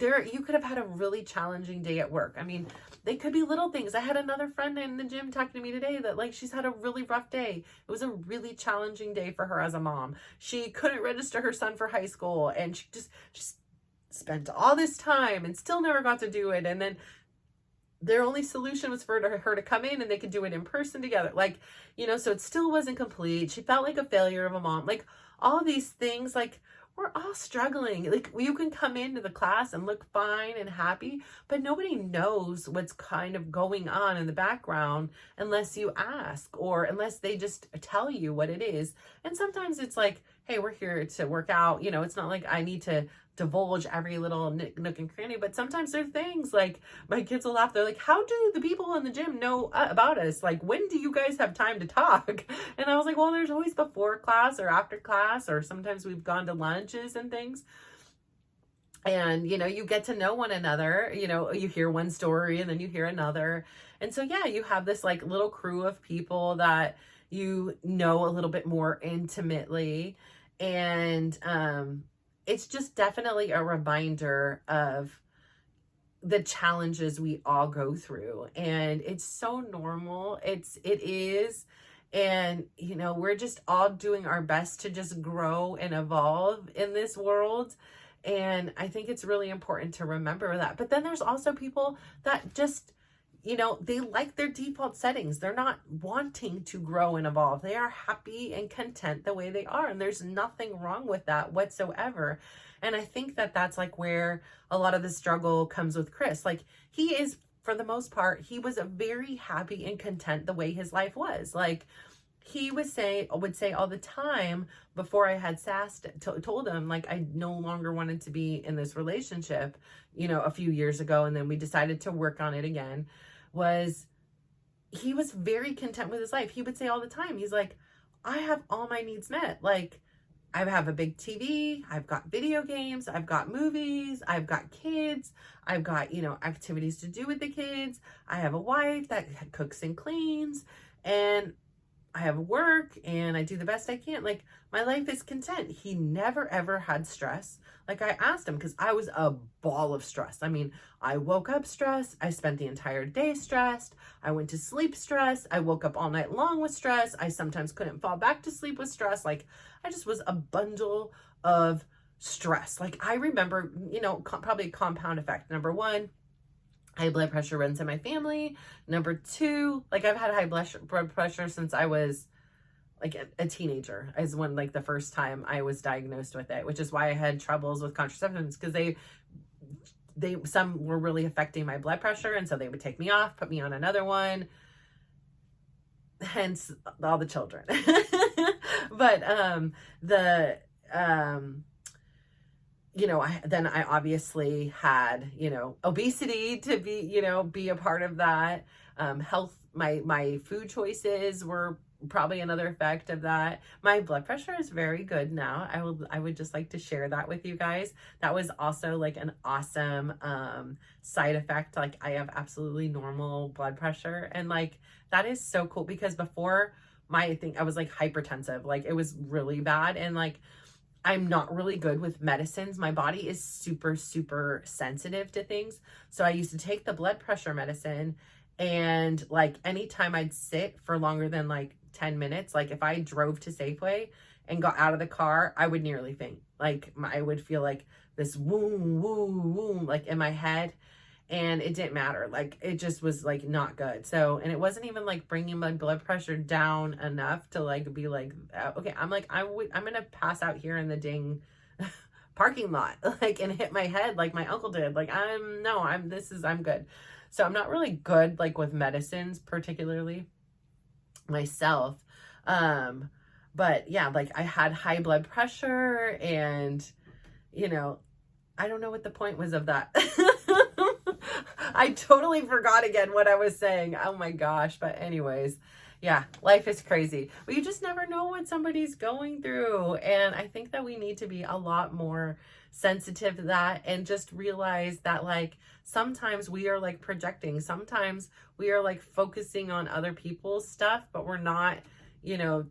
you could have had a really challenging day at work. I mean, they could be little things. I had another friend in the gym talking to me today that like she's had a really rough day. It was a really challenging day for her as a mom. She couldn't register her son for high school, and she just spent all this time and still never got to do it. And then their only solution was for her to come in and they could do it in person together. Like, you know, so it still wasn't complete. She felt like a failure of a mom. Like all of these things, like we're all struggling. Like, you can come into the class and look fine and happy, but nobody knows what's kind of going on in the background unless you ask, or unless they just tell you what it is. And sometimes it's like, hey, we're here to work out. You know, it's not like I need to divulge every little nook and cranny, but sometimes there are things like, my kids will laugh. They're like, how do the people in the gym know about us? Like, when do you guys have time to talk? And I was like, well, there's always before class or after class, or sometimes we've gone to lunches and things. And, you know, you get to know one another, you know, you hear one story and then you hear another. And so, yeah, you have this like little crew of people that you know a little bit more intimately. And, it's just definitely a reminder of the challenges we all go through. And it's so normal. It is. And, you know, we're just all doing our best to just grow and evolve in this world. And I think it's really important to remember that. But then there's also people that just, you know, they like their default settings. They're not wanting to grow and evolve. They are happy and content the way they are. And there's nothing wrong with that whatsoever. And I think that that's like where a lot of the struggle comes with Chris. Like, he is, for the most part, he was a very happy and content the way his life was. Like, he would say all the time, before I had told him, like, I no longer wanted to be in this relationship, you know, a few years ago. And then we decided to work on it again. He was very content with his life. He would say all the time, he's like, I have all my needs met. Like, I have a big TV, I've got video games, I've got movies, I've got kids, I've got, you know, activities to do with the kids. I have a wife that cooks and cleans, and I have work, and I do the best I can. Like, my life is content. He never, ever had stress. Like, I asked him, because I was a ball of stress. I mean, I woke up stressed. I spent the entire day stressed. I went to sleep stressed. I woke up all night long with stress. I sometimes couldn't fall back to sleep with stress. Like, I just was a bundle of stress. Like, I remember, you know, probably a compound effect. Number one, high blood pressure runs in my family. Number two, like, I've had high blood pressure since I was like a teenager, is when, like, the first time I was diagnosed with it, which is why I had troubles with contraceptives, because some were really affecting my blood pressure. And so they would take me off, put me on another one, hence all the children. But, you know, then I obviously had, you know, obesity to be, you know, be a part of that. Health, my food choices were probably another effect of that. My blood pressure is very good now. I would just like to share that with you guys. That was also like an awesome side effect. Like, I have absolutely normal blood pressure, and like, that is so cool, because before my thing, I was like hypertensive. Like, it was really bad, and like, I'm not really good with medicines. My body is super, super sensitive to things. So I used to take the blood pressure medicine, and like, anytime I'd sit for longer than like 10 minutes, like if I drove to Safeway and got out of the car, I would nearly faint. Like, I would feel like this woo, woo, woo, like in my head. And it didn't matter. Like, it just was like not good. So, and it wasn't even like bringing my blood pressure down enough to like be like, okay, I'm like, I'm going to pass out here in the dang parking lot, like, and hit my head like my uncle did. Like, I'm good. So I'm not really good, like, with medicines, particularly myself. But yeah, like, I had high blood pressure, and, you know, I don't know what the point was of that. I totally forgot again what I was saying. Oh my gosh. But anyways, yeah, life is crazy. But you just never know what somebody's going through. And I think that we need to be a lot more sensitive to that, and just realize that, like, sometimes we are like projecting. Sometimes we are like focusing on other people's stuff, but we're not, you know,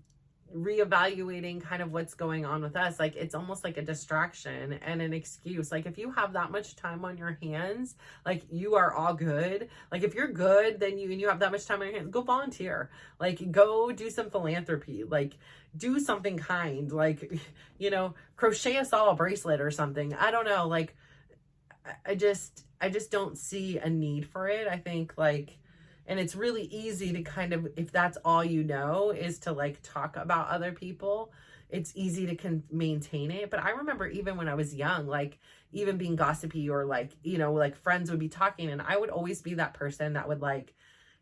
reevaluating kind of what's going on with us. Like, it's almost like a distraction and an excuse. Like, if you have that much time on your hands, like, you are all good. Like, if you're good, then you have that much time on your hands, go volunteer. Like, go do some philanthropy. Like, do something kind. Like, you know, crochet us all a bracelet or something. I don't know. Like, I just don't see a need for it. I think, like, and it's really easy to kind of, if that's all you know is to like talk about other people, it's easy to maintain it. But I remember even when I was young, like even being gossipy, or like, you know, like friends would be talking and I would always be that person that would like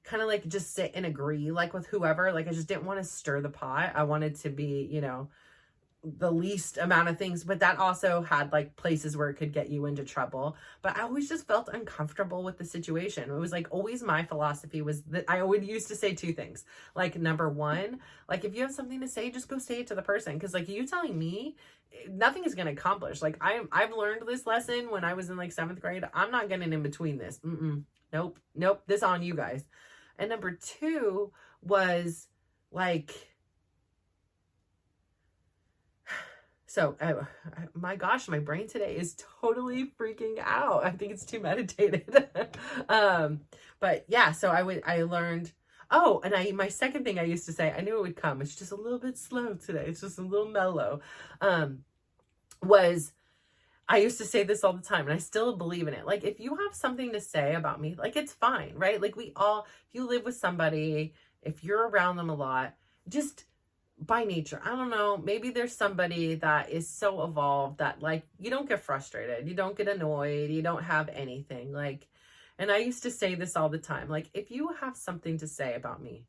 kind of like just sit and agree like with whoever. Like I just didn't want to stir the pot. I wanted to be, you know, the least amount of things, but that also had like places where it could get you into trouble. But I always just felt uncomfortable with the situation. It was like always my philosophy was that I would used to say two things. Like number one, like if you have something to say, just go say it to the person. Cause like you telling me, nothing is going to accomplish. Like I've learned this lesson when I was in like 7th grade. I'm not getting in between this. Nope. This on you guys. And number two was like, so, my gosh, my brain today is totally freaking out. I think it's too meditated. But yeah, so I learned, oh, and my second thing I used to say, I knew it would come. It's just a little bit slow today. It's just a little mellow. Was I used to say this all the time and I still believe in it. Like, if you have something to say about me, like, it's fine, right? Like if you live with somebody, if you're around them a lot, just by nature, I don't know, maybe there's somebody that is so evolved that like you don't get frustrated, you don't get annoyed, you don't have anything like. And I used to say this all the time, like if you have something to say about me,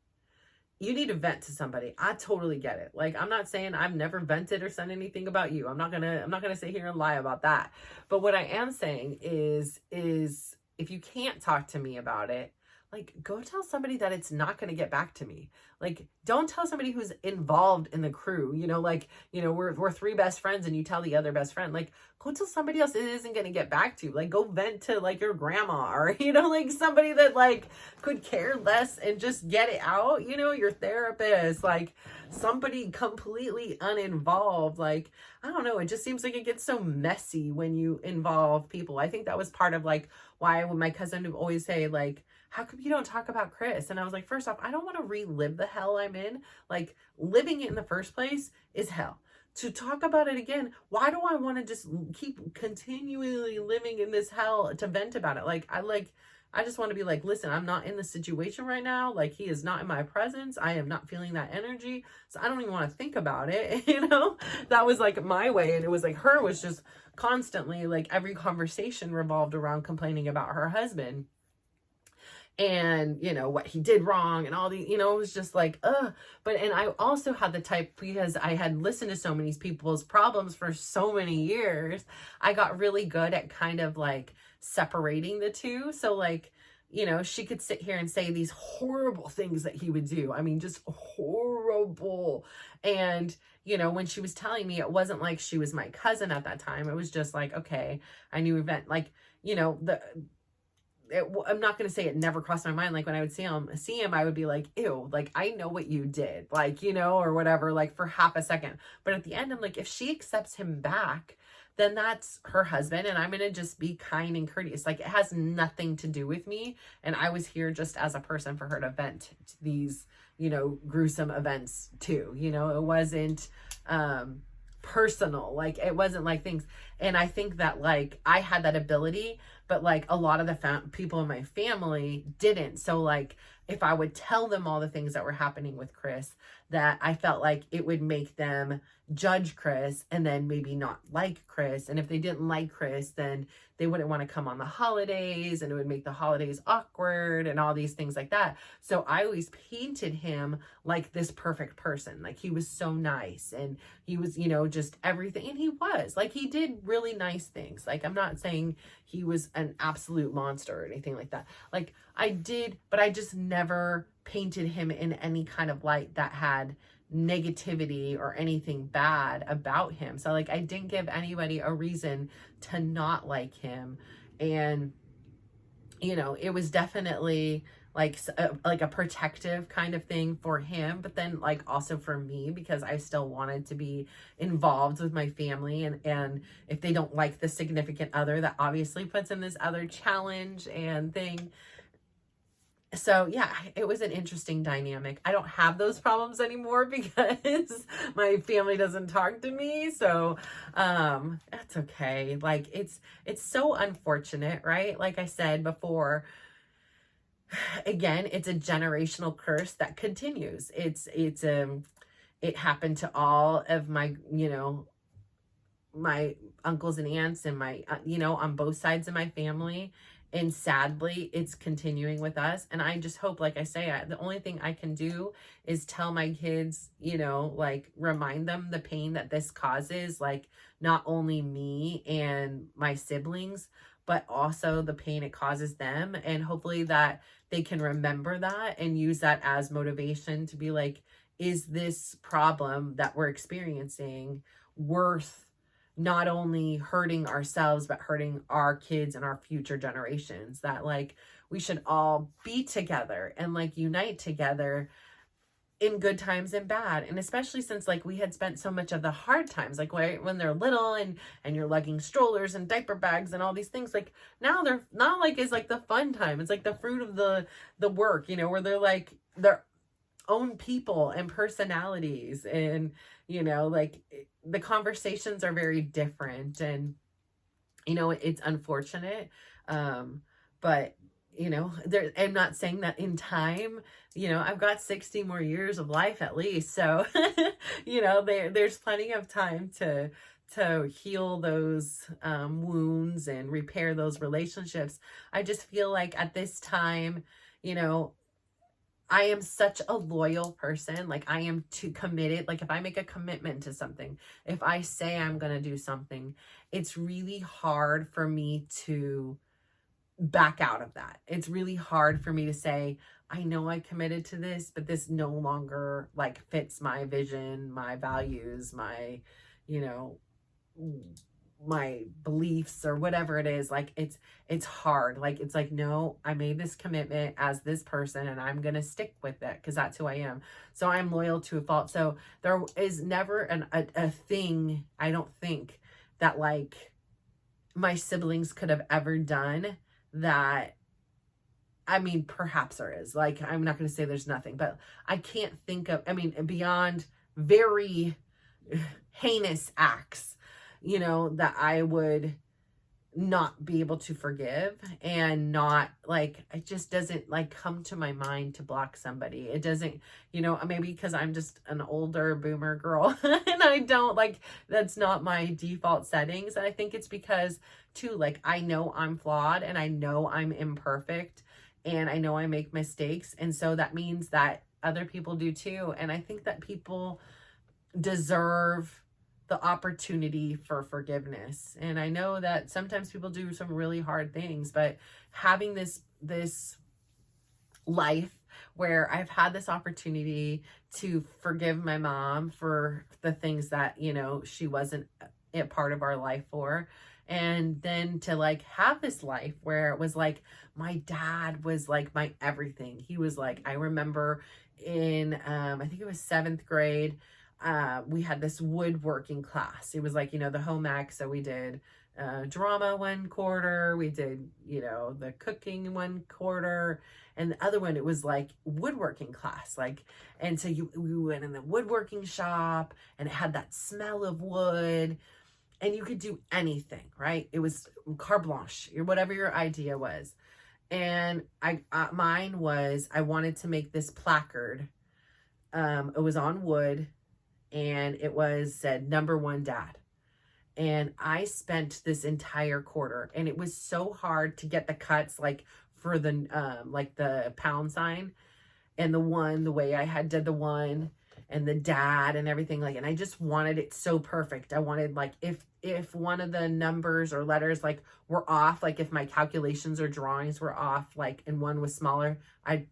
you need to vent to somebody. I totally get it. Like I'm not saying I've never vented or said anything about you. I'm not gonna sit here and lie about that. But what I am saying is if you can't talk to me about it, like go tell somebody that it's not going to get back to me. Like don't tell somebody who's involved in the crew, you know, like, you know, we're 3 best friends and you tell the other best friend, like go tell somebody else it isn't going to get back to you. Like go vent to like your grandma or, you know, like somebody that like could care less and just get it out, you know, your therapist, like somebody completely uninvolved. Like, I don't know. It just seems like it gets so messy when you involve people. I think that was part of like why when my cousin would always say like, how come you don't talk about Chris? And I was like, first off, I don't want to relive the hell I'm in. Like living it in the first place is hell. To talk about it again, why do I want to just keep continually living in this hell to vent about it? I just want to be like, listen, I'm not in the situation right now. Like he is not in my presence. I am not feeling that energy. So I don't even want to think about it. You know, that was like my way. And it was like, her was just constantly like every conversation revolved around complaining about her husband. And you know what he did wrong and all the, you know, it was just like but and I also had the type, because I had listened to so many people's problems for so many years, I got really good at kind of like separating the two. So like, you know, she could sit here and say these horrible things that he would do, I mean just horrible, and you know, when she was telling me, it wasn't like she was my cousin at that time, it was just like, okay, I knew event, like, you know, I'm not going to say it never crossed my mind. Like when I would see him, I would be like, ew, like I know what you did, like, you know, or whatever, like for half a second. But at the end, I'm like, if she accepts him back, then that's her husband. And I'm going to just be kind and courteous. Like it has nothing to do with me. And I was here just as a person for her to vent these, you know, gruesome events too. You know, it wasn't, personal, like it wasn't like things. And I think that like I had that ability, but like a lot of the people in my family didn't. So like if I would tell them all the things that were happening with Chris, that I felt like it would make them judge Chris and then maybe not like Chris. And if they didn't like Chris, then they wouldn't want to come on the holidays and it would make the holidays awkward and all these things like that. So I always painted him like this perfect person. Like he was so nice and he was, you know, just everything. And he was like, he did really nice things. Like, I'm not saying he was an absolute monster or anything like that. Like I did, but I just never painted him in any kind of light that had negativity or anything bad about him. So like I didn't give anybody a reason to not like him. And you know, it was definitely like a protective kind of thing for him, but then like also for me, because I still wanted to be involved with my family. And if they don't like the significant other, that obviously puts in this other challenge and thing. So yeah, it was an interesting dynamic. I don't have those problems anymore because my family doesn't talk to me. So that's okay. Like it's so unfortunate, right? Like I said before, again, it's a generational curse that continues. it happened to all of my, my uncles and aunts and my, on both sides of my family. And sadly, it's continuing with us. And I just hope, like I say, the only thing I can do is tell my kids, like remind them the pain that this causes, like not only me and my siblings, but also the pain it causes them. And hopefully that they can remember that and use that as motivation to be like, is this problem that we're experiencing worth not only hurting ourselves, but hurting our kids and our future generations? That like we should all be together and like unite together in good times and bad. And especially since like we had spent so much of the hard times, like when they're little and you're lugging strollers and diaper bags and all these things, like now they're not like, it's like the fun time. It's like the fruit of the work, where they're like their own people and personalities, and like the conversations are very different. And it's unfortunate, but I'm not saying that in time, I've got 60 more years of life at least, so there's plenty of time to heal those wounds and repair those relationships. I just feel like at this time, I am such a loyal person. Like I am too committed. Like if I make a commitment to something, if I say I'm going to do something, it's really hard for me to back out of that. It's really hard for me to say, I know I committed to this, but this no longer like fits my vision, my values, my, my beliefs or whatever it is. Like it's hard. Like it's like, no, I made this commitment as this person and I'm gonna stick with it because that's who I am. So I'm loyal to a fault. So there is never a thing, I don't think, that like my siblings could have ever done that. I mean, perhaps there is. Like, I'm not going to say there's nothing, but I can't think of, beyond very heinous acts, that I would not be able to forgive, and not like, it just doesn't like come to my mind to block somebody. It doesn't, maybe because I'm just an older boomer girl and I don't like, that's not my default settings. And I think it's because too, like, I know I'm flawed and I know I'm imperfect and I know I make mistakes. And so that means that other people do too. And I think that people deserve the opportunity for forgiveness. And I know that sometimes people do some really hard things, but having this life where I've had this opportunity to forgive my mom for the things that, she wasn't a part of our life for. And then to like have this life where it was like, my dad was like my everything. He was like, I remember in, I think it was 7th grade, we had this woodworking class. It was like, the home ec. So we did drama one quarter, we did, the cooking one quarter, and the other one, it was like woodworking class. Like, and so we went in the woodworking shop and it had that smell of wood and you could do anything, right? It was carte blanche, or whatever your idea was. And mine was, I wanted to make this placard. It was on wood, and it said #1 dad. And I spent this entire quarter, and it was so hard to get the cuts, like for the pound sign and the way I had did the one and the dad and everything, like, and I just wanted it so perfect. I wanted, like, if one of the numbers or letters like were off, like if my calculations or drawings were off, like, and one was smaller, I'd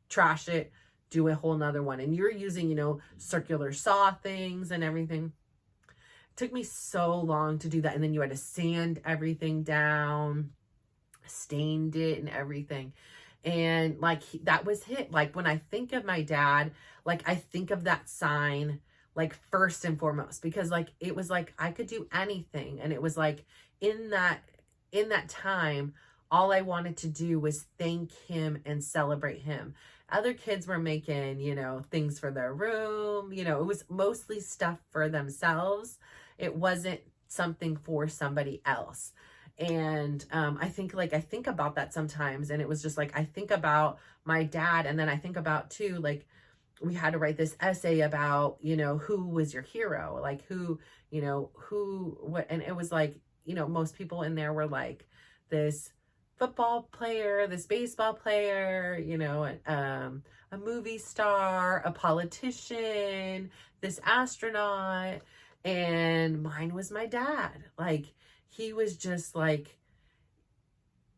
trash it, do a whole nother one. And you're using, circular saw things and everything. It took me so long to do that. And then you had to sand everything down, stained it and everything. And like, that was hit. Like when I think of my dad, like I think of that sign, like first and foremost, because like, it was like, I could do anything. And it was like, in that time, all I wanted to do was thank him and celebrate him. Other kids were making, things for their room, it was mostly stuff for themselves. It wasn't something for somebody else. And I think about that sometimes. And it was just like, I think about my dad, and then I think about too, like we had to write this essay about, who was your hero, like what, and it was like, most people in there were like this football player, this baseball player, a movie star, a politician, this astronaut, and mine was my dad. Like, he was just like,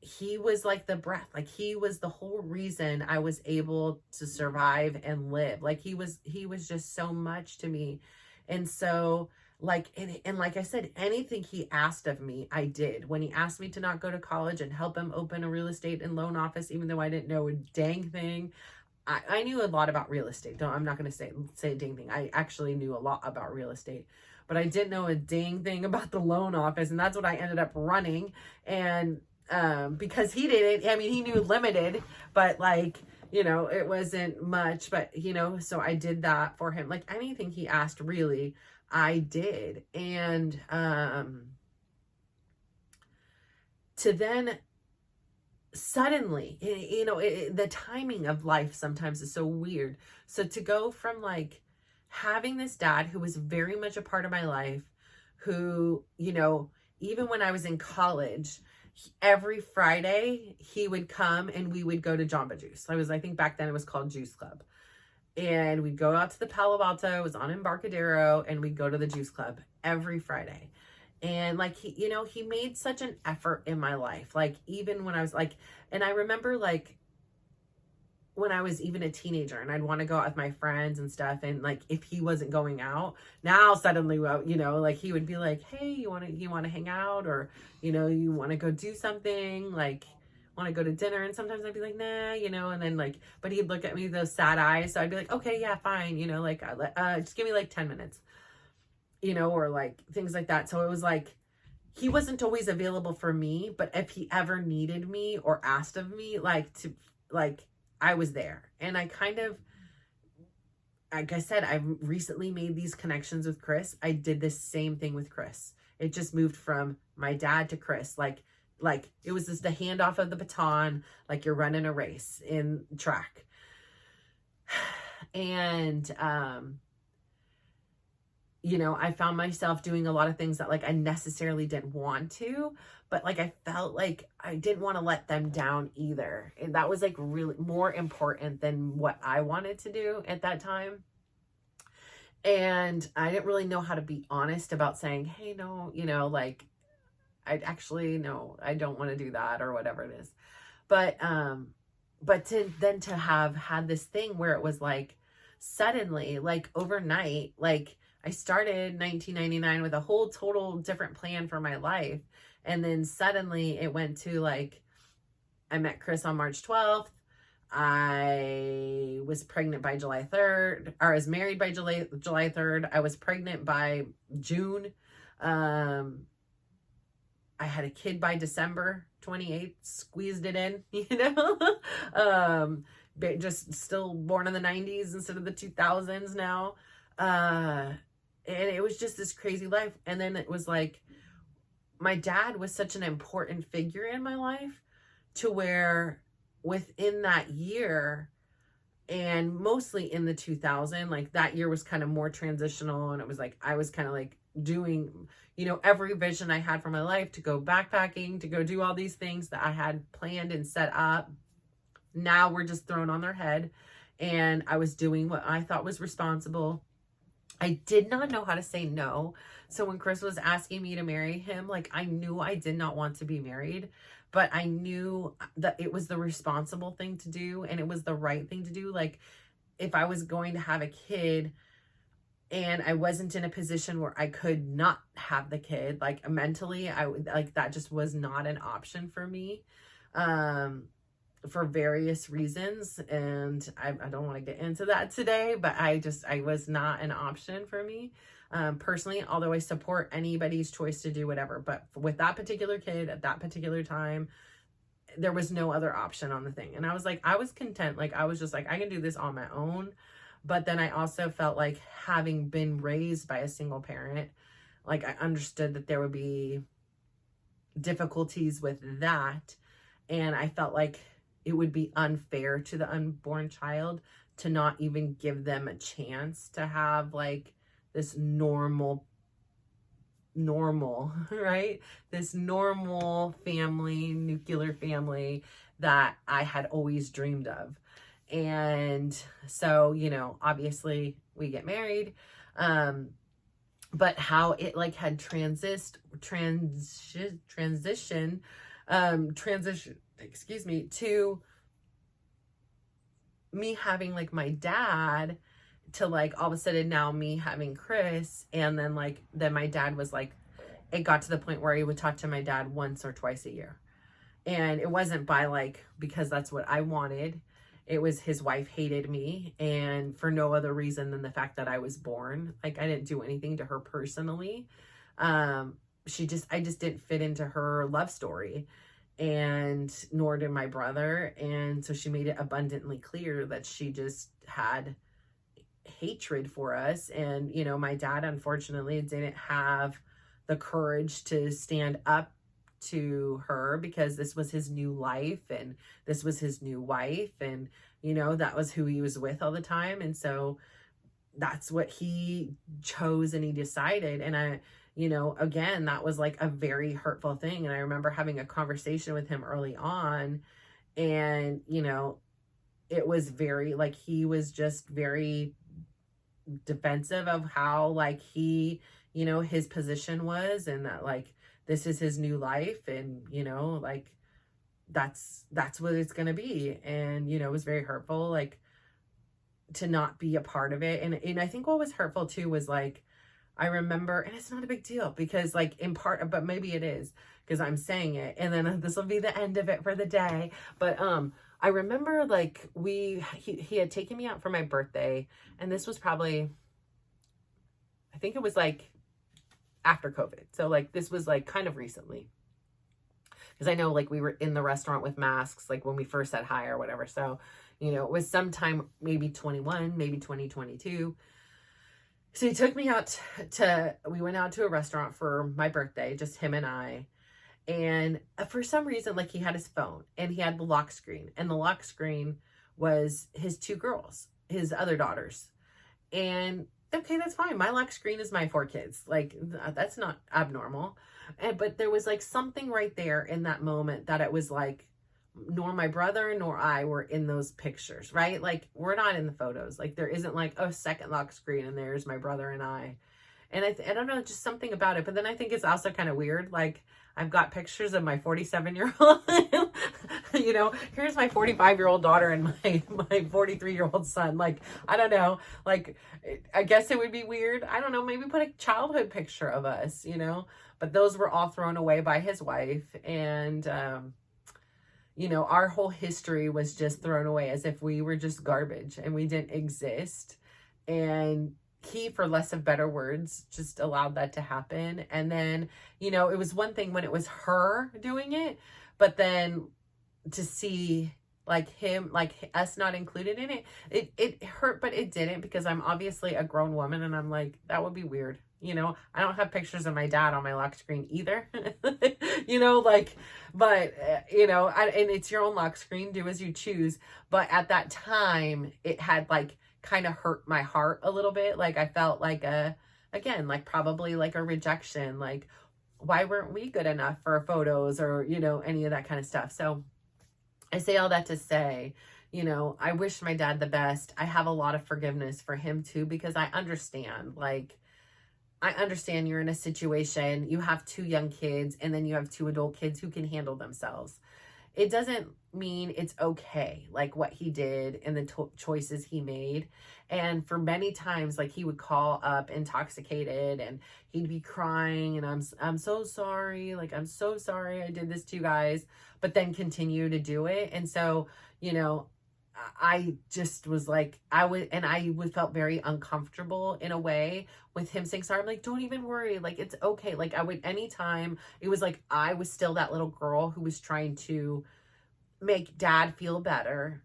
he was like the breath, like he was the whole reason I was able to survive and live. Like, he was just so much to me. And so, like, and like I said, anything he asked of me, I did. When he asked me to not go to college and help him open a real estate and loan office, even though I didn't know a dang thing, I knew a lot about real estate. I'm not going to say a dang thing. I actually knew a lot about real estate, but I didn't know a dang thing about the loan office. And that's what I ended up running. And because he didn't, I mean, he knew limited, but like, it wasn't much, but so I did that for him. Like, anything he asked, really, I did. And to then suddenly, the timing of life sometimes is so weird. So to go from like having this dad who was very much a part of my life, who, even when I was in college, every Friday he would come and we would go to Jamba Juice. I think back then it was called Juice Club. And we'd go out to the Palo Alto, it was on Embarcadero, and we'd go to the Juice Club every Friday. And like, he made such an effort in my life. Like, even when I was like, and I remember like when I was even a teenager and I'd want to go out with my friends and stuff. And like, if he wasn't going out, now suddenly, well, like he would be like, hey, you want to hang out, or, you want to go do something, like, want to go to dinner. And sometimes I'd be like, nah, and then like, but he'd look at me with those sad eyes. So I'd be like, okay, yeah, fine. Like, just give me like 10 minutes, or like things like that. So it was like, he wasn't always available for me, but if he ever needed me or asked of me, I was there. And I kind of, like I said, I've recently made these connections with Chris. I did this same thing with Chris. It just moved from my dad to Chris. Like it was just the handoff of the baton, like you're running a race in track. And, I found myself doing a lot of things that like I necessarily didn't want to, but like I felt like I didn't want to let them down either. And that was like really more important than what I wanted to do at that time. And I didn't really know how to be honest about saying, hey, no, like I actually, no, I don't want to do that, or whatever it is. But to have had this thing where it was like suddenly, like overnight, like I started 1999 with a whole total different plan for my life. And then suddenly it went to like, I met Chris on March 12th. I was pregnant by July 3rd, or I was married by July 3rd. I was pregnant by June. I had a kid by December 28th, squeezed it in, just still born in the 90s instead of the 2000s now. And it was just this crazy life. And then it was like, my dad was such an important figure in my life, to where within that year, and mostly in the 2000, like that year was kind of more transitional. And it was like, I was kind of like doing, every vision I had for my life, to go backpacking, to go do all these things that I had planned and set up, now were just thrown on their head. And I was doing what I thought was responsible. I did not know how to say no. So when Chris was asking me to marry him, like I knew I did not want to be married, but I knew that it was the responsible thing to do and it was the right thing to do. Like, if I was going to have a kid and I wasn't in a position where I could not have the kid, like mentally, I would like, that just was not an option for me. For various reasons, and I don't want to get into that today, but I was not an option for me personally, although I support anybody's choice to do whatever. But with that particular kid at that particular time, there was no other option on the thing. And I was like, I was content. Like, I was just like, I can do this on my own. But then I also felt like, having been raised by a single parent, like I understood that there would be difficulties with that. And I felt like it would be unfair to the unborn child to not even give them a chance to have like this normal, right? This normal family, nuclear family that I had always dreamed of. And so, you know, obviously we get married. But how it like had transition, excuse me, to me having like my dad, to like all of a sudden now me having Chris. And then like, then my dad was like, it got to the point where he would talk to my dad once or twice a year. And it wasn't by like, because that's what I wanted. It was his wife hated me, and for no other reason than the fact that I was born. Like, I didn't do anything to her personally. I just didn't fit into her love story, and nor did my brother. And so she made it abundantly clear that she just had hatred for us. And, you know, my dad, unfortunately, didn't have the courage to stand up to her, because this was his new life and this was his new wife, and you know, that was who he was with all the time. And so that's what he chose and he decided. And I, you know, again, that was like a very hurtful thing. And I remember having a conversation with him early on, and you know, it was very like, he was just very defensive of how like he, you know, his position was, and that like, this is his new life, and you know, like that's what it's gonna be. And you know, it was very hurtful, like, to not be a part of it. And I think what was hurtful too was like, I remember, and it's not a big deal because like in part, but maybe it is because I'm saying it, and then this will be the end of it for the day. But I remember like he had taken me out for my birthday, and this was probably, I think it was like after COVID. So like, this was like kind of recently, because I know like we were in the restaurant with masks, like when we first said hi or whatever. So, you know, it was sometime maybe 21, maybe 2022. So he took me out we went out to a restaurant for my birthday, just him and I. And for some reason, like, he had his phone and he had the lock screen, and the lock screen was his two girls, his other daughters. And okay, that's fine. My lock screen is my 4 kids. Like, that's not abnormal. But there was like something right there in that moment that it was like, nor my brother nor I were in those pictures, right? Like, we're not in the photos. Like, there isn't like a second lock screen and there's my brother and I. And I don't know, just something about it. But then I think it's also kind of weird. Like, I've got pictures of my 47-year-old, you know, here's my 45-year-old daughter and my 43-year-old son. Like, I don't know, like, I guess it would be weird. I don't know, maybe put a childhood picture of us, you know, but those were all thrown away by his wife. And, you know, our whole history was just thrown away as if we were just garbage and we didn't exist. And he, for less of better words, just allowed that to happen. And then, you know, it was one thing when it was her doing it, but then to see like him, like us not included in it, it hurt, but it didn't, because I'm obviously a grown woman and I'm like, that would be weird. You know, I don't have pictures of my dad on my lock screen either, you know, like, but, you know, and it's your own lock screen, do as you choose. But at that time, it had like kind of hurt my heart a little bit. Like, I felt like again, like probably like a rejection, like, why weren't we good enough for photos or, you know, any of that kind of stuff. So I say all that to say, you know, I wish my dad the best. I have a lot of forgiveness for him too, because I understand, like, I understand you're in a situation, you have 2 young kids, and then you have 2 adult kids who can handle themselves. It doesn't mean it's okay, like what he did and the choices he made. And for many times, like, he would call up intoxicated and he'd be crying and I'm so sorry. Like, I'm so sorry I did this to you guys, but then continue to do it. And so, you know, I just was like, I would felt very uncomfortable in a way with him saying sorry. I'm like, don't even worry. Like, it's okay. Like, I would, anytime, it was like, I was still that little girl who was trying to make dad feel better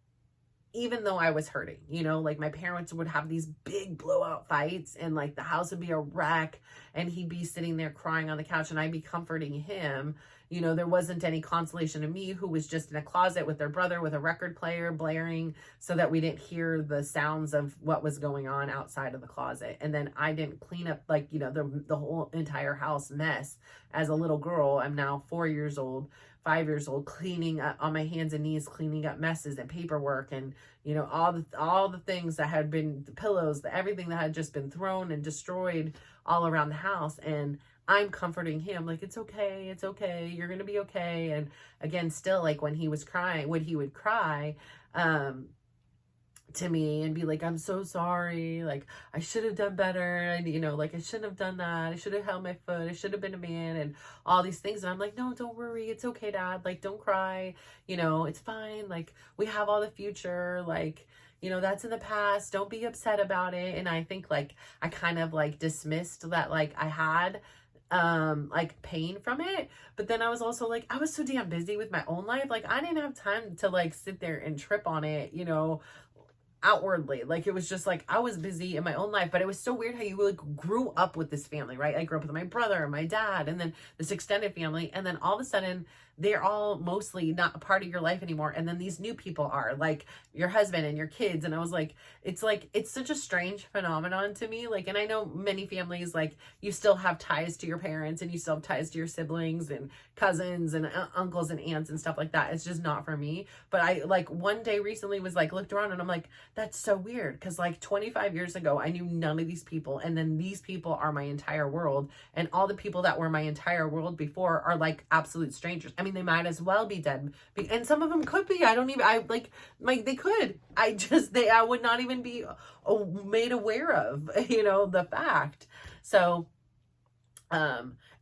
even though I was hurting, you know, like my parents would have these big blowout fights and like the house would be a wreck and he'd be sitting there crying on the couch and I'd be comforting him. You know, there wasn't any consolation to me, who was just in a closet with their brother with a record player blaring so that we didn't hear the sounds of what was going on outside of the closet. And then I didn't clean up, like, you know, the whole entire house mess as a little girl. I'm now 4 years old, 5 years old, cleaning up on my hands and knees, cleaning up messes and paperwork and, you know, all the things that had been, the pillows, everything that had just been thrown and destroyed all around the house. And I'm comforting him, like, it's okay, you're gonna be okay. And again, still, like, when he was crying, when he would cry to me and be like, I'm so sorry, like, I should have done better, and, you know, like, I shouldn't have done that, I should have held my foot, I should have been a man, and all these things. And I'm like, no, don't worry, it's okay, Dad, like, don't cry, you know, it's fine, like, we have all the future, like, you know, that's in the past, don't be upset about it. And I think, like, I kind of, like, dismissed that, like, I had like pain from it. But then I was also like, I was so damn busy with my own life, like, I didn't have time to, like, sit there and trip on it, you know, outwardly. Like, it was just like I was busy in my own life. But it was so weird how you, like, grew up with this family, right? I grew up with my brother and my dad and then this extended family, and then all of a sudden they're all mostly not a part of your life anymore, and then these new people are, like, your husband and your kids. And I was like, it's such a strange phenomenon to me. Like, and I know many families, like, you still have ties to your parents and you still have ties to your siblings and cousins and uncles and aunts and stuff like that. It's just not for me. But I, like, one day recently was like, looked around and I'm like, that's so weird, because, like, 25 years ago I knew none of these people, and then these people are my entire world, and all the people that were my entire world before are, like, absolute strangers. I mean, they might as well be dead, and some of them could be. They could. I would not even be made aware of, you know, the fact. So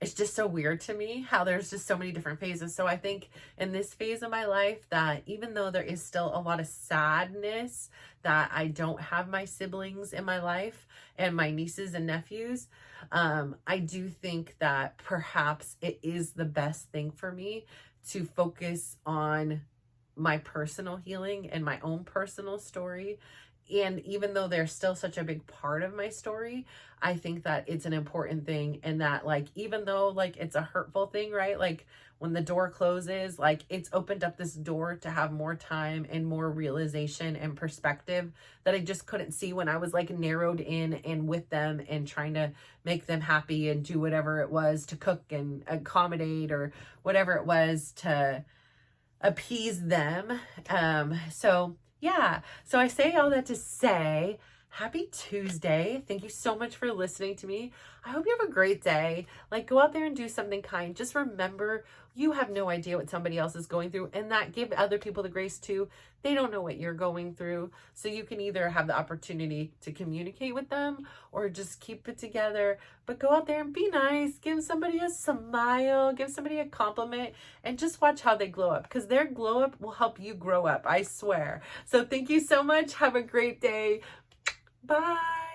it's just so weird to me how there's just so many different phases. So I think in this phase of my life, that even though there is still a lot of sadness that I don't have my siblings in my life and my nieces and nephews, I do think that perhaps it is the best thing for me to focus on my personal healing and my own personal story. And even though they're still such a big part of my story, I think that it's an important thing. And that, like, even though, like, it's a hurtful thing, right? Like, when the door closes, like, it's opened up this door to have more time and more realization and perspective that I just couldn't see when I was, like, narrowed in and with them and trying to make them happy and do whatever it was to cook and accommodate or whatever it was to appease them. Yeah, so I say all that to say, happy Tuesday. Thank you so much for listening to me. I hope you have a great day. Like, go out there and do something kind. Just remember, you have no idea what somebody else is going through, and that give other people the grace too. They don't know what you're going through. So you can either have the opportunity to communicate with them or just keep it together. But go out there and be nice. Give somebody a smile. Give somebody a compliment. And just watch how they glow up, because their glow up will help you grow up. I swear. So thank you so much. Have a great day. Bye.